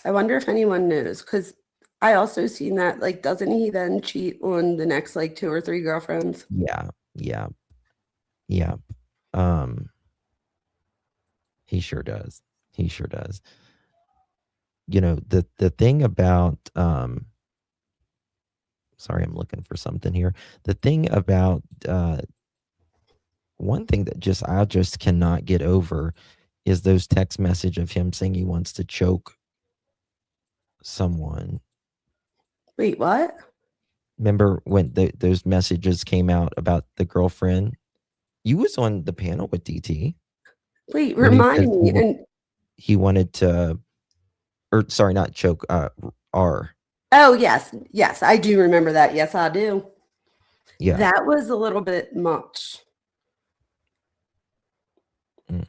Speaker 2: wonder if anyone knows, because I also seen that, like, doesn't he then cheat on the next like 2 or 3 girlfriends?
Speaker 1: Yeah. He sure does. You know, the thing about sorry, I'm looking for something here. The thing about one thing that I just cannot get over is those text message of him saying he wants to choke someone.
Speaker 2: Wait, what?
Speaker 1: Remember when those messages came out about the girlfriend? You was on the panel with DT.
Speaker 2: Wait,
Speaker 1: When he said
Speaker 2: remind me. And
Speaker 1: he wanted to, or sorry, not choke, R.
Speaker 2: oh yes, I do remember that. Yes, I do.
Speaker 1: Yeah.
Speaker 2: That was a little bit much.
Speaker 1: Mm.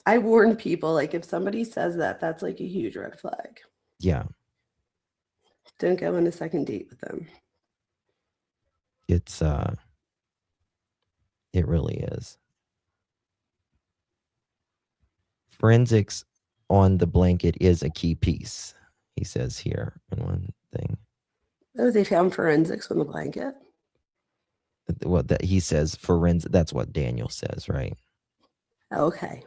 Speaker 2: I warn people, like, if somebody says that, that's like a huge red flag.
Speaker 1: Yeah.
Speaker 2: Don't go on a second date with them.
Speaker 1: It's it really is. Forensics on the blanket is a key piece, he says here in one thing.
Speaker 2: Oh, they found forensics on the blanket?
Speaker 1: Well, that he says forensic, that's what Daniel says, right?
Speaker 2: Okay.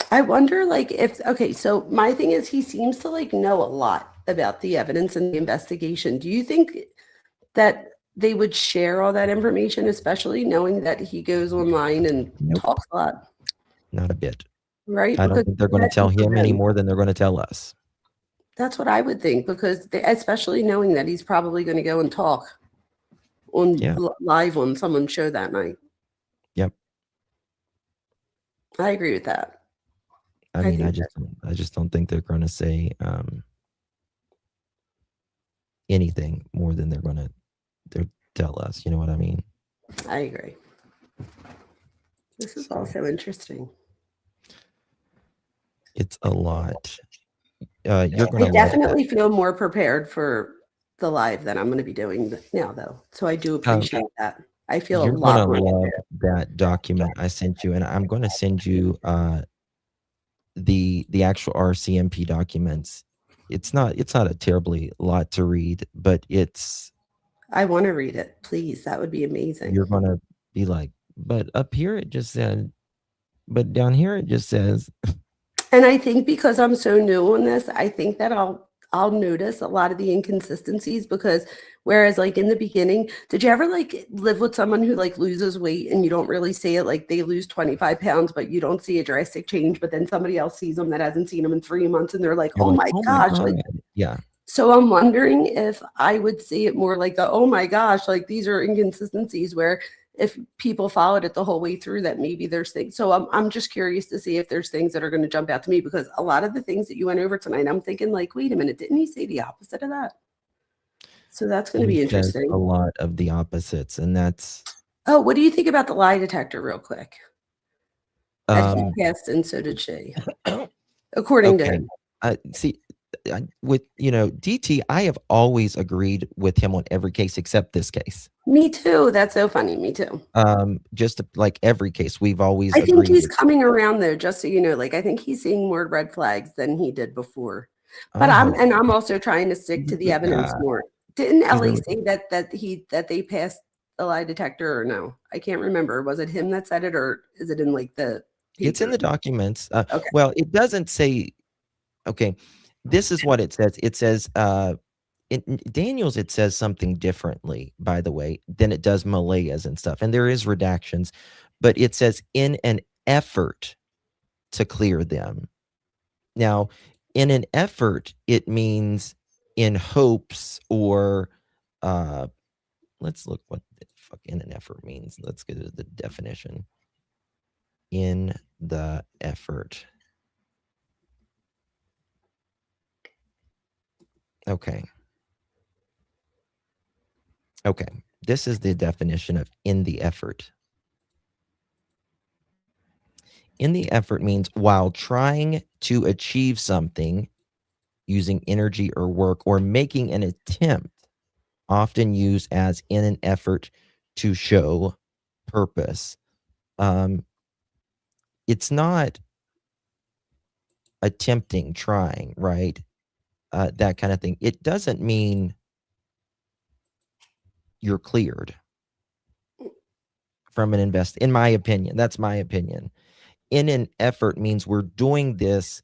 Speaker 2: I wonder, like, if, okay, so my thing is he seems to, like, know a lot about the evidence and the investigation. Do you think that they would share all that information, especially knowing that he goes online and talks a lot?
Speaker 1: Not a bit.
Speaker 2: Right?
Speaker 1: I don't think they're going to tell him any more than they're going to tell us.
Speaker 2: That's what I would think, because especially knowing that he's probably going to go and talk on live on someone's show that night.
Speaker 1: Yep.
Speaker 2: I agree with that.
Speaker 1: I mean, I just don't think they're going to say anything more than they're going to tell us. You know what I mean?
Speaker 2: I agree. This is also interesting.
Speaker 1: It's a lot. You're going to.
Speaker 2: I definitely feel more prepared for the live than I'm going to be doing now, though. So I do appreciate that. I feel a lot more
Speaker 1: love
Speaker 2: prepared.
Speaker 1: that document I sent you, and I'm going to send you the actual RCMP documents. It's not a terribly lot to read, but it's.
Speaker 2: I want to read it, please. That would be amazing.
Speaker 1: You're going to be like, but up here it just said, but down here it just says.
Speaker 2: And I think because I'm so new on this, I think that I'll notice a lot of the inconsistencies, because whereas like in the beginning, did you ever like live with someone who like loses weight and you don't really see it? Like they lose 25 pounds, but you don't see a drastic change, but then somebody else sees them that hasn't seen them in 3 months and they're like, oh my gosh. Like,
Speaker 1: yeah.
Speaker 2: So I'm wondering if I would see it more like oh my gosh, like these are inconsistencies, where if people followed it the whole way through, that maybe there's things. So I'm just curious to see if there's things that are going to jump out to me, because a lot of the things that you went over tonight, I'm thinking like, wait a minute, didn't he say the opposite of that? So that's going to be interesting.
Speaker 1: A lot of the opposites, and that's.
Speaker 2: Oh, what do you think about the lie detector, real quick? That he passed, and so did she, according to him.
Speaker 1: See, with DT, I have always agreed with him on every case except this case.
Speaker 2: Me too. That's so funny. Me too.
Speaker 1: Just like every case, we've always.
Speaker 2: I think he's coming around though, just so you know. Like I think he's seeing more red flags than he did before. But I'm also trying to stick to the evidence more. Didn't Ellie say that they passed the lie detector, or no? I can't remember. Was it him that said it, or is it in like the paper?
Speaker 1: It's in the documents.
Speaker 2: Okay.
Speaker 1: Well, it doesn't say. Okay, this is what it says. It says in Daniel's, it says something differently, by the way, than it does Malaya's and stuff. And there is redactions, but it says in an effort to clear them. Now, in an effort, it means in hopes, or let's look what the fuck in an effort means. Let's get to the definition. In the effort. Okay. Okay, this is the definition of in the effort. In the effort means while trying to achieve something using energy or work or making an attempt, often used as in an effort to show purpose. It's not attempting, trying, right? That kind of thing. It doesn't mean you're cleared from an invest. In my opinion, that's my opinion. In an effort means we're doing this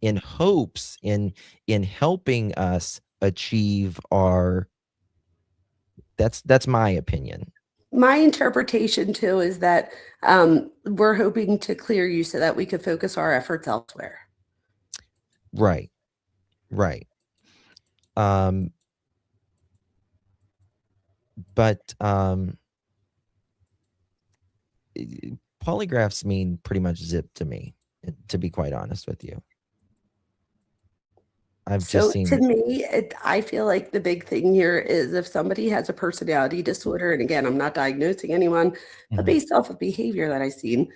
Speaker 1: in hopes in helping us achieve our. That's my opinion.
Speaker 2: My interpretation too is that we're hoping to clear you so that we could focus our efforts elsewhere.
Speaker 1: Right. But polygraphs mean pretty much zip to me, to be quite honest with you. I've
Speaker 2: So
Speaker 1: just seen.
Speaker 2: to me, I feel like the big thing here is if somebody has a personality disorder, and again, I'm not diagnosing anyone, but
Speaker 1: Mhm.
Speaker 2: based off of behavior that I've seen,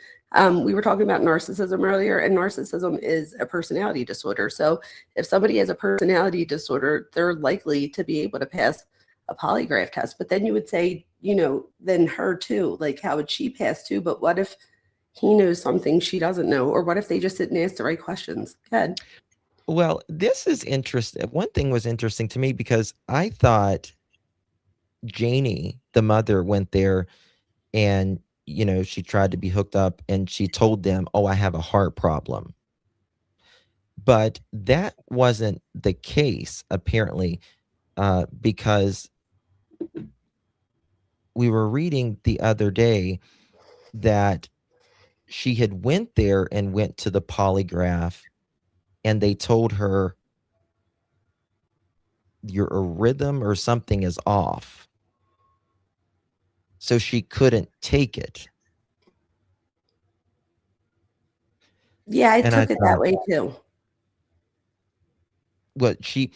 Speaker 2: we were talking about narcissism earlier, and narcissism is a personality disorder. So if somebody has a personality disorder, they're likely to be able to pass a polygraph test. But then you would say, then her too, like how would she pass too? But what if he knows something she doesn't know? Or what if they just didn't ask the right questions? Good.
Speaker 1: Well, this is interesting. One thing was interesting to me because I thought Janie, the mother, went there and, she tried to be hooked up and she told them, "Oh, I have a heart problem." But that wasn't the case, apparently, because we were reading the other day that she had went there and went to the polygraph and they told her your rhythm or something is off. So she couldn't take it.
Speaker 2: Yeah, I
Speaker 1: And I
Speaker 2: took it that
Speaker 1: thought,
Speaker 2: way too.
Speaker 1: well, she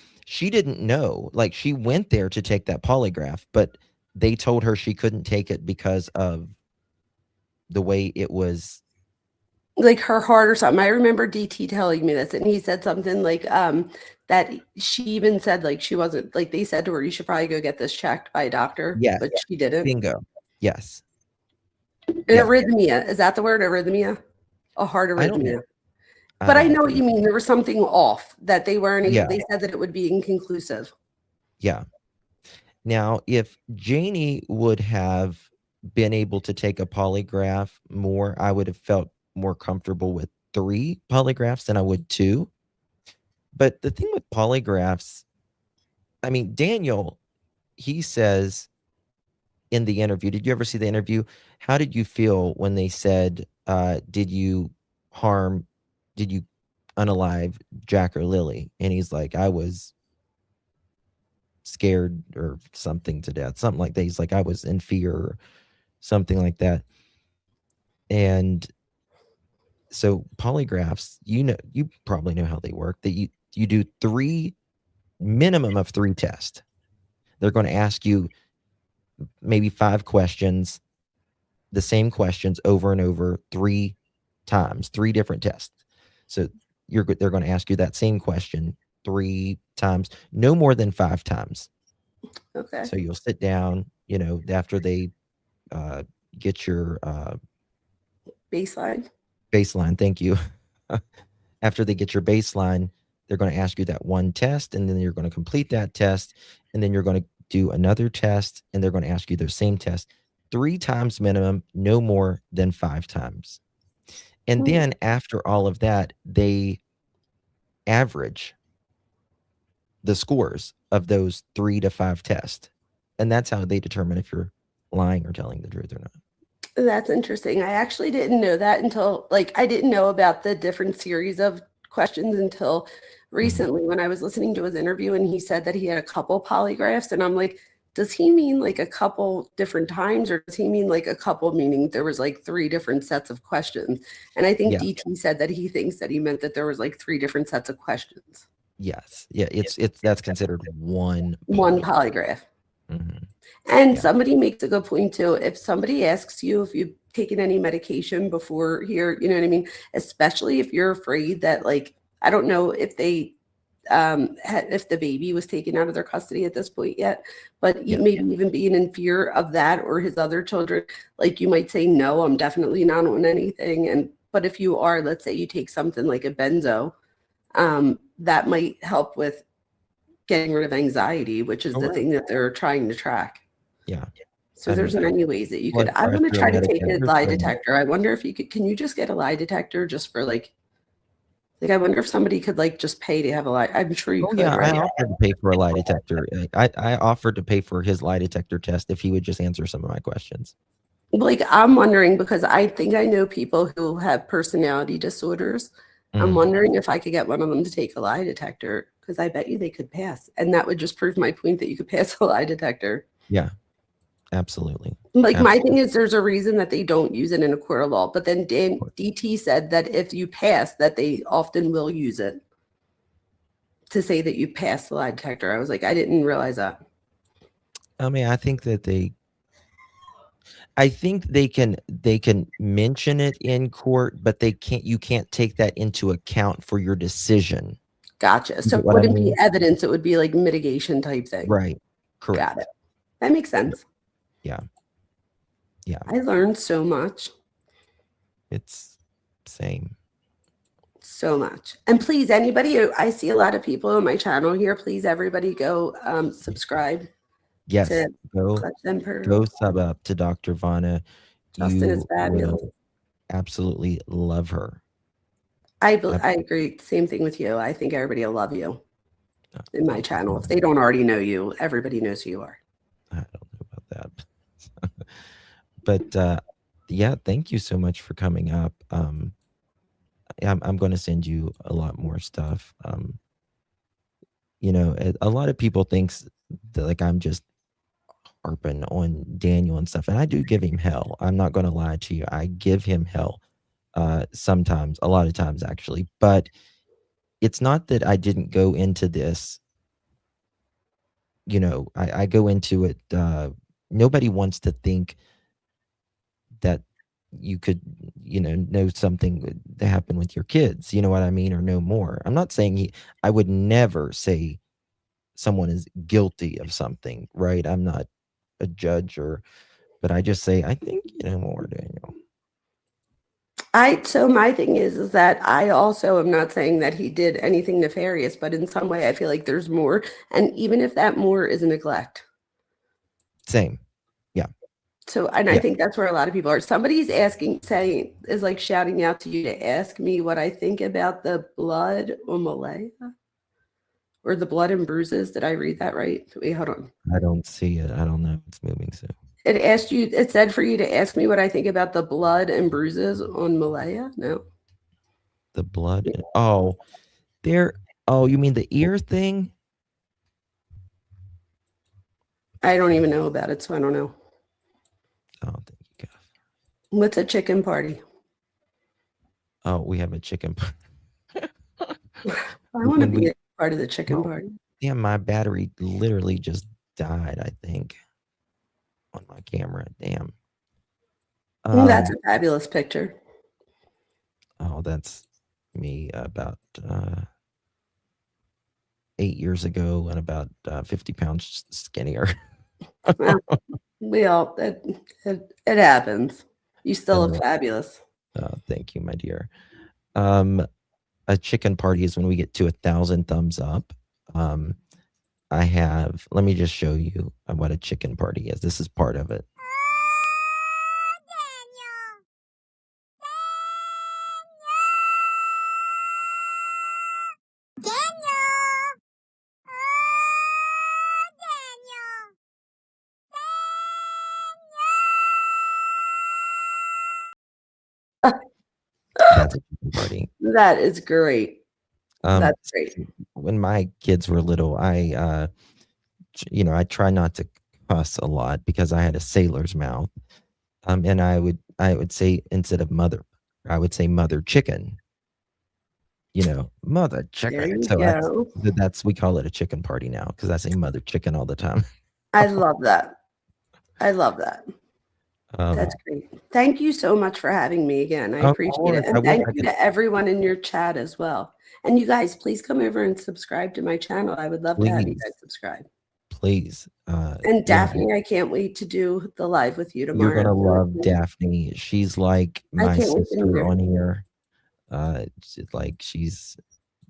Speaker 1: didn't know. Like she went there to take that polygraph, but they told her she couldn't take it because of the way it was.
Speaker 2: Like her heart or something. I remember DT telling me this, and he said something like that she even said like she wasn't like they said to her, you should probably go get this checked by a doctor,
Speaker 1: Yes.
Speaker 2: but she didn't.
Speaker 1: Bingo. Yes.
Speaker 2: An
Speaker 1: Yeah.
Speaker 2: arrhythmia. Is that the word? Arrhythmia? A heart
Speaker 1: I don't know.
Speaker 2: arrhythmia. But I know what you mean. There was something off that they weren't
Speaker 1: Yeah.
Speaker 2: they said that it would be inconclusive.
Speaker 1: Yeah. Now, if Janie would have been able to take a polygraph more, I would have felt more comfortable with 3 polygraphs than I would 2. But the thing with polygraphs, I mean, Daniel, he says in the interview, did you ever see the interview? How did you feel when they said, did you unalive Jack or Lily? And he's like, I was scared or something to death, something like that. He's like, I was in fear or something like that. And so polygraphs, you probably know how they work, that you do 3 minimum of 3 tests. They're going to ask you maybe 5 questions, the same questions over and over 3 times, 3 different tests. So they're going to ask you that same question 3 times, no more than 5 times.
Speaker 2: Okay.
Speaker 1: So you'll sit down, after they get your
Speaker 2: Baseline.
Speaker 1: Thank you. After they get your baseline, they're going to ask you that one test, and then you're going to complete that test, and then you're going to do another test, and they're going to ask you the same test 3 times minimum, no more than 5 times. And then after all of that, they average the scores of those 3 to 5 tests. And that's how they determine if you're lying or telling the truth or not.
Speaker 2: That's interesting. I actually didn't know that until I didn't know about the different series of questions until recently when I was listening to his interview and he said that he had a couple polygraphs, and I'm like, does he mean like a couple different times, or does he mean like a couple meaning there was like 3 different sets of questions? And I think DT said that he thinks that he meant that there was like 3 different sets of questions.
Speaker 1: Yes. Yeah, it's that's considered one
Speaker 2: polygraph. And
Speaker 1: Yeah.
Speaker 2: somebody makes a good point too. If somebody asks you if you've taken any medication before here, you know what I mean? Especially if you're afraid that, like, I don't know if they if the baby was taken out of their custody at this point yet, but
Speaker 1: Yeah.
Speaker 2: maybe even being in fear of that or his other children, like you might say, no, I'm definitely not on anything. And but if you are, let's say you take something like a benzo, that might help with getting rid of anxiety, which is
Speaker 1: Oh,
Speaker 2: the
Speaker 1: right.
Speaker 2: thing that they're trying to track.
Speaker 1: Yeah.
Speaker 2: So
Speaker 1: I
Speaker 2: there's
Speaker 1: mean,
Speaker 2: many ways that you could.
Speaker 1: blood
Speaker 2: I want to
Speaker 1: pressure
Speaker 2: try to take a
Speaker 1: medication.
Speaker 2: lie detector. I wonder if you could. Can you just get a lie detector just for like I wonder if somebody could like just pay to have a lie. I'm sure you
Speaker 1: Oh
Speaker 2: could,
Speaker 1: yeah, I
Speaker 2: right?
Speaker 1: offered to pay for a lie detector. I offered to pay for his lie detector test if he would just answer some of my questions.
Speaker 2: Like I'm wondering because I think I know people who have personality disorders. I'm wondering if I could get one of them to take a lie detector because I bet you they could pass, and that would just prove my point that you could pass a lie detector.
Speaker 1: Yeah, absolutely.
Speaker 2: Like my thing is, there's a reason that they don't use it in a court of law. But then DT said that if you pass, that they often will use it to say that you passed the lie detector. I was like, I didn't realize that.
Speaker 1: I mean, I think they can mention it in court, but you can't take that into account for your decision.
Speaker 2: Gotcha. So
Speaker 1: get
Speaker 2: it
Speaker 1: what I
Speaker 2: wouldn't be
Speaker 1: mean?
Speaker 2: evidence. It would be like mitigation type thing.
Speaker 1: Right.
Speaker 2: Got
Speaker 1: Correct.
Speaker 2: it. That makes sense.
Speaker 1: Yeah. Yeah.
Speaker 2: I learned so much.
Speaker 1: It's same.
Speaker 2: So much. And please, anybody, I see a lot of people on my channel here. Please, everybody go subscribe
Speaker 1: Yes.
Speaker 2: to
Speaker 1: Go
Speaker 2: Clutch Them
Speaker 1: go
Speaker 2: Pearls.
Speaker 1: sub up to Dr. Vona.
Speaker 2: Justin is
Speaker 1: You
Speaker 2: fabulous.
Speaker 1: will absolutely love her.
Speaker 2: I agree. Same thing with you. I think everybody will love you in my
Speaker 1: Thank you.
Speaker 2: channel. If they don't already know you, everybody knows who you are.
Speaker 1: I don't know about that. But yeah, thank you so much for coming up. I'm going to send you a lot more stuff. You know, a lot of people thinks that like I'm just harping on Daniel and stuff, and I do give him hell. I'm not going to lie to you. I give him hell sometimes, a lot of times actually. But it's not that I didn't go into this. You know, I go into it. Nobody wants to think that you could, know something that happened with your kids. You know what I mean, or know more. I'm not saying I would never say someone is guilty of something, right? I'm not a judge, but I just say I think you know more, Daniel.
Speaker 2: So my thing is that I also am not saying that he did anything nefarious, but in some way I feel like there's more. And even if that more is neglect.
Speaker 1: Same. Yeah.
Speaker 2: So, and I think that's where a lot of people are. Somebody's is like shouting out to you to ask me what I think about the blood on Malaya or the blood and bruises. Did I read that right? Wait, hold on.
Speaker 1: I don't see it. I don't know. It's moving soon.
Speaker 2: It said for you to ask me what I think about the blood and bruises on Malaya. No.
Speaker 1: The blood. Oh, there. Oh, you mean the ear thing?
Speaker 2: I don't even know about it, so I don't know.
Speaker 1: Oh, thank you, Kev.
Speaker 2: What's a chicken party?
Speaker 1: Oh, we have a chicken party.
Speaker 2: I want to be a part of the chicken party.
Speaker 1: Yeah, my battery literally just died, I think, on my camera. Damn.
Speaker 2: That's a fabulous picture.
Speaker 1: Oh, that's me about 8 years ago and about 50 pounds skinnier.
Speaker 2: Well, it happens. You still look fabulous.
Speaker 1: Oh, thank you, my dear. A chicken party is when we get to 1,000 thumbs up. Let me just show you what a chicken party is. This is part of it. That's a chicken party.
Speaker 2: That is great. That's great.
Speaker 1: When my kids were little, I try not to cuss a lot because I had a sailor's mouth. And I would say instead of mother, I would say mother chicken. Mother chicken.
Speaker 2: There you go.
Speaker 1: We call it a chicken party now because I say mother chicken all the time.
Speaker 2: I love that. I love that. That's great. Thank you so much for having me again. I
Speaker 1: Of
Speaker 2: appreciate it.
Speaker 1: course, I
Speaker 2: And
Speaker 1: wish
Speaker 2: thank
Speaker 1: I
Speaker 2: you
Speaker 1: could.
Speaker 2: to everyone in your chat as well. And you guys, please come over and subscribe to my channel. I would love to have you
Speaker 1: Please,
Speaker 2: guys subscribe.
Speaker 1: please.
Speaker 2: And
Speaker 1: Yeah,
Speaker 2: Daphne, I can't wait to do the live with you
Speaker 1: you're
Speaker 2: tomorrow.
Speaker 1: gonna love Daphne. She's like
Speaker 2: I
Speaker 1: my
Speaker 2: can't wait to meet
Speaker 1: sister
Speaker 2: her.
Speaker 1: on here.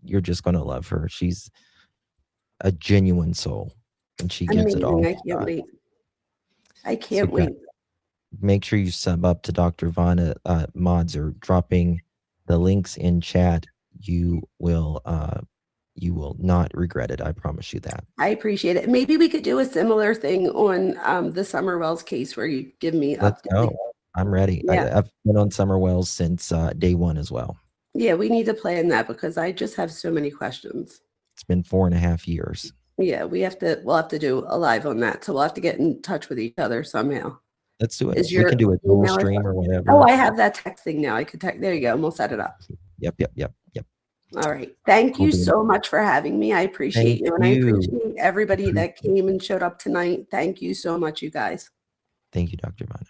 Speaker 1: You're just gonna love her. She's a genuine soul, and she gives it all
Speaker 2: Amazing. I
Speaker 1: to
Speaker 2: can't
Speaker 1: God.
Speaker 2: wait. I
Speaker 1: So
Speaker 2: can't
Speaker 1: yeah,
Speaker 2: wait.
Speaker 1: make sure you sub up to Dr. Vona. Mods are dropping the links in chat. You will not regret it. I promise you that.
Speaker 2: I appreciate it. Maybe we could do a similar thing on the Summer Wells case where you give me
Speaker 1: Let's
Speaker 2: updates.
Speaker 1: go. I'm ready.
Speaker 2: Yeah.
Speaker 1: I've been on Summer Wells since day one as well.
Speaker 2: Yeah, we need to plan that because I just have so many questions.
Speaker 1: It's been 4.5 years.
Speaker 2: Yeah, we'll have to do a live on that. So we'll have to get in touch with each other somehow.
Speaker 1: Let's do it.
Speaker 2: Is
Speaker 1: We
Speaker 2: your
Speaker 1: can do a dual
Speaker 2: email
Speaker 1: stream
Speaker 2: address-
Speaker 1: or whatever.
Speaker 2: Oh, I have that texting now. I could text. There you go. We'll set it up.
Speaker 1: Yep.
Speaker 2: All right. Thank
Speaker 1: Cool
Speaker 2: you
Speaker 1: beans.
Speaker 2: so much for having me. I appreciate
Speaker 1: Thank
Speaker 2: you. And I
Speaker 1: you.
Speaker 2: appreciate everybody that came and showed up tonight. Thank you so much, you guys.
Speaker 1: Thank you, Dr. Vona.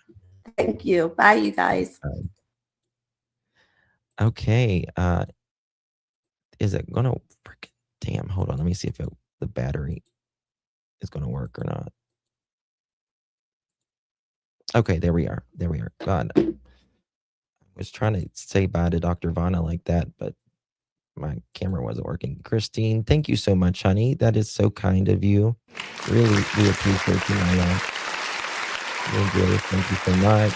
Speaker 2: Thank you. Bye, you guys.
Speaker 1: Okay. Is it gonna freaking damn? Hold on. Let me see if the battery is gonna work or not. Okay, there we are. God, I was trying to say bye to Dr. Vona like that, but my camera wasn't working. Christine, thank you so much, honey. That is so kind of you. Really, we appreciate you, my love. Really, thank you so much.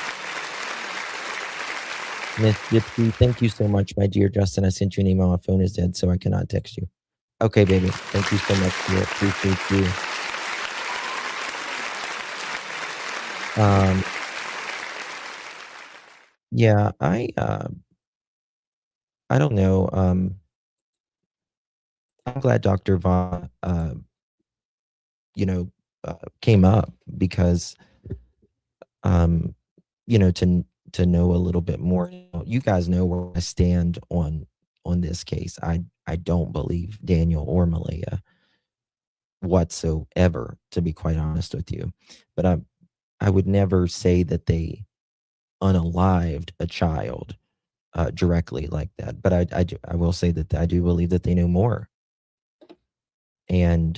Speaker 1: Miss Gypsy, thank you so much, my dear Justin. I sent you an email. My phone is dead, so I cannot text you. Okay, baby. Thank you so much. We appreciate you. Yeah, I don't know. I'm glad Dr. Vaughn, came up because, to know a little bit more. You guys know where I stand on this case. I don't believe Daniel or Malaya whatsoever, to be quite honest with you. But I would never say that they unalived a child directly like that. But I will say that I do believe that they knew more. And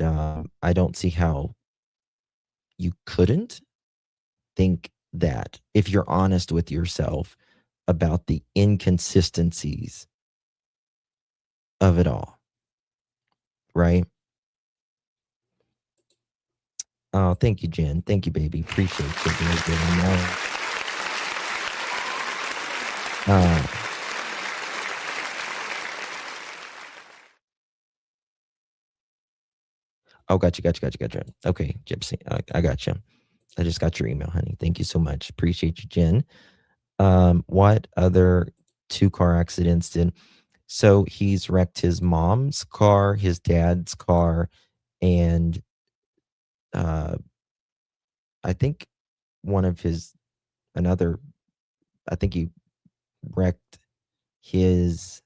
Speaker 1: I don't see how you couldn't think that if you're honest with yourself about the inconsistencies of it all. Right? Oh, thank you, Jen. Thank you, baby. Appreciate you. Oh, gotcha. Okay, Gypsy, I got you. I just got your email, honey. Thank you so much. Appreciate you, Jen. What other 2-car accidents did? So he's wrecked his mom's car, his dad's car, and I think I think he wrecked he's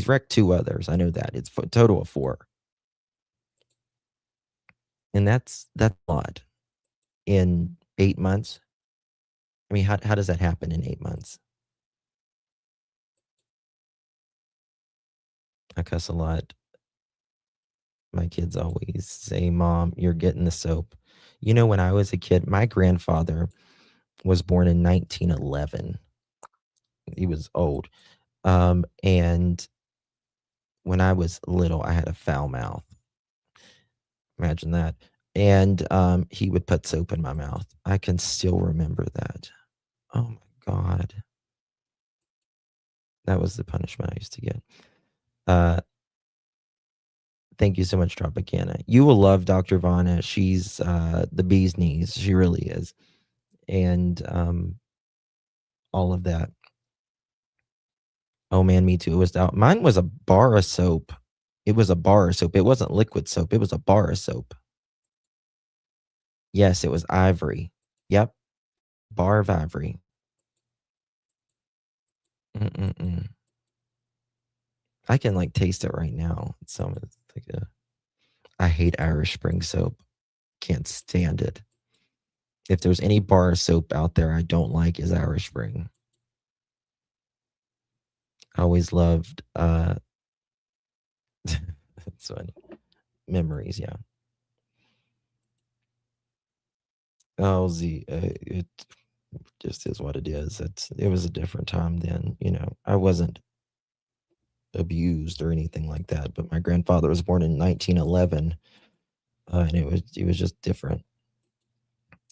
Speaker 1: wrecked 2 others. I know that. It's a total of 4. And that's a lot in 8 months. I mean, how does that happen in 8 months? I cuss a lot. My kids always say, "Mom, you're getting the soap." When I was a kid, my grandfather was born in 1911. He was old. And when I was little, I had a foul mouth. Imagine that. And he would put soap in my mouth. I can still remember that. Oh my God. That was the punishment I used to get. Thank you so much, Tropicana. You will love Dr. Vona. She's the bee's knees. She really is. And all of that. Oh man, me too. It was out. Mine was a bar of soap. It was a bar of soap. It wasn't liquid soap. It was a bar of soap. Yes, it was ivory. Yep. Bar of ivory. Mm-mm-mm. I can taste it right now. It's like I hate Irish Spring soap. can't stand it. If there's any bar soap out there I don't like, is Irish Spring. I always loved that's funny. Memories, yeah. Oh, it just is what it is. It was a different time then, I wasn't abused or anything like that, but my grandfather was born in 1911, and it was just different.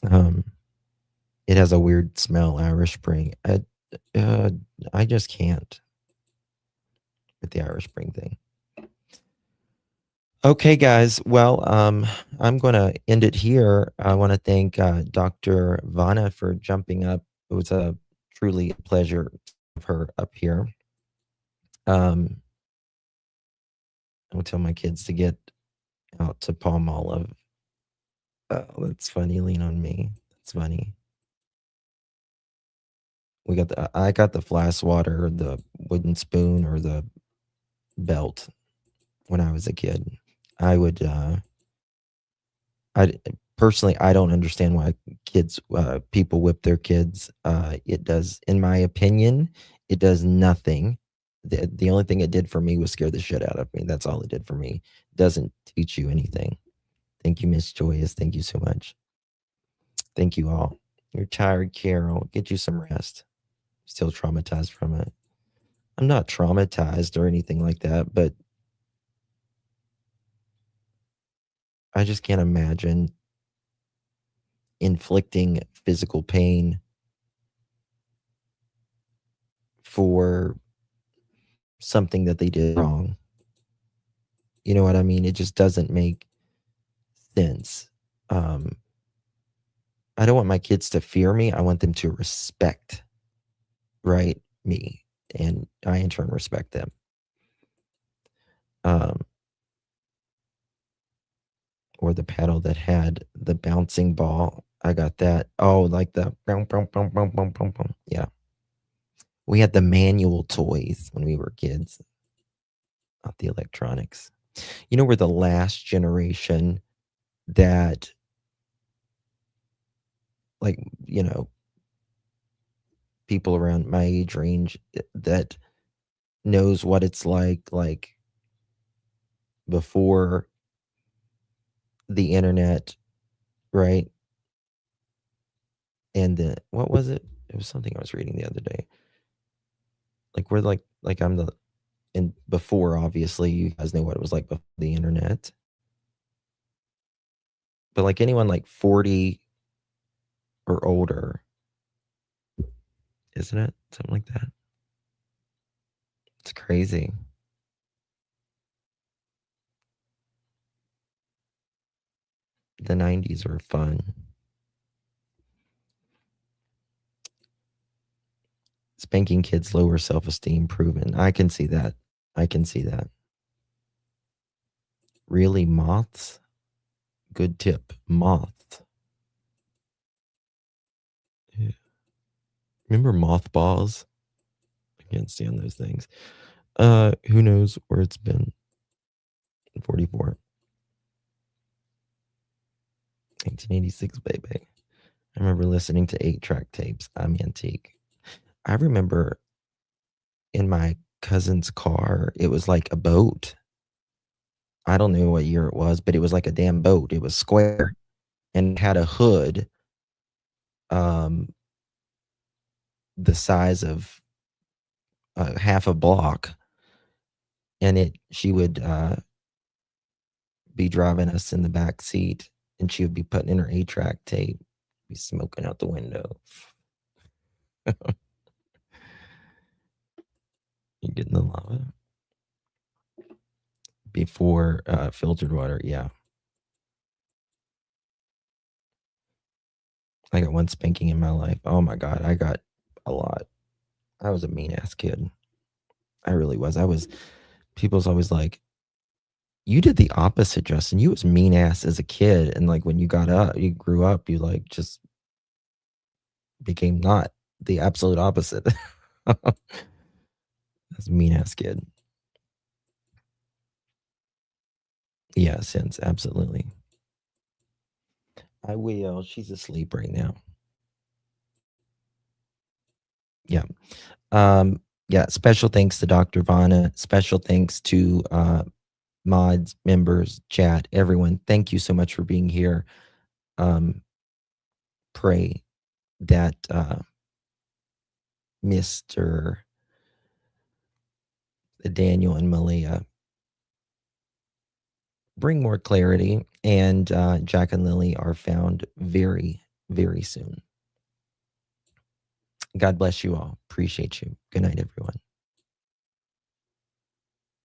Speaker 1: It has a weird smell, Irish Spring. I just can't with the Irish Spring thing. Okay, guys. Well, I'm going to end it here. I want to thank Dr. Vona for jumping up. It was truly a pleasure to have her up here. I will tell my kids to get out to Palm Olive. Oh, that's funny. Lean on me. That's funny. I got the flask water, the wooden spoon, or the belt when I was a kid. I would I personally, I don't understand why people whip their kids. It does, in my opinion, it does nothing. The only thing it did for me was scare the shit out of me. That's all it did for me. It doesn't teach you anything. Thank you, Miss Joyous. Thank you so much. Thank you all. You're tired, Carol. Get you some rest. Still traumatized from it. I'm not traumatized or anything like that, but I just can't imagine inflicting physical pain for something that they did wrong. You know what I mean? It just doesn't make sense. I don't want my kids to fear me. I want them to respect, right, me, and I in turn respect them. Or the paddle that had the bouncing ball. I got that. Oh, like the boom, boom, boom, boom, boom, boom, boom. Yeah. We had the manual toys when we were kids, not the electronics. We're the last generation that, like, people around my age range that knows what it's like before the internet, right? And then what was it? It was something I was reading the other day. Like we're like I'm the and before, obviously you guys know what it was like before the internet. But like anyone like 40 or older, isn't it? Something like that. It's crazy. The 90s were fun. Spanking kids lower self-esteem proven. I can see that. Really, moths? Good tip. Moths. Yeah. Remember mothballs? I can't stand those things. Who knows where it's been? 44. 1986, baby. I remember listening to 8-track tapes. I'm antique. I remember in my cousin's car, it was like a boat. I don't know what year it was, but it was like a damn boat. It was square and had a hood the size of half a block. And she would be driving us in the back seat, and she would be putting in her 8-track tape, be smoking out the window. You getting the lava? Before filtered water, yeah. I got one spanking in my life. Oh my God, I got a lot. I was a mean ass kid. I really was. People's always like, you did the opposite, Justin. You was mean ass as a kid. And like when you grew up, you like just became not the absolute opposite. That's a mean ass kid. Yeah, since absolutely. I will. She's asleep right now. Yeah. Yeah. Special thanks to Dr. Vona. Special thanks to mods, members, chat, everyone. Thank you so much for being here. Pray that Mr. Daniel and Malia bring more clarity, and Jack and Lily are found very, very soon. God bless you all. Appreciate you. Good night, everyone.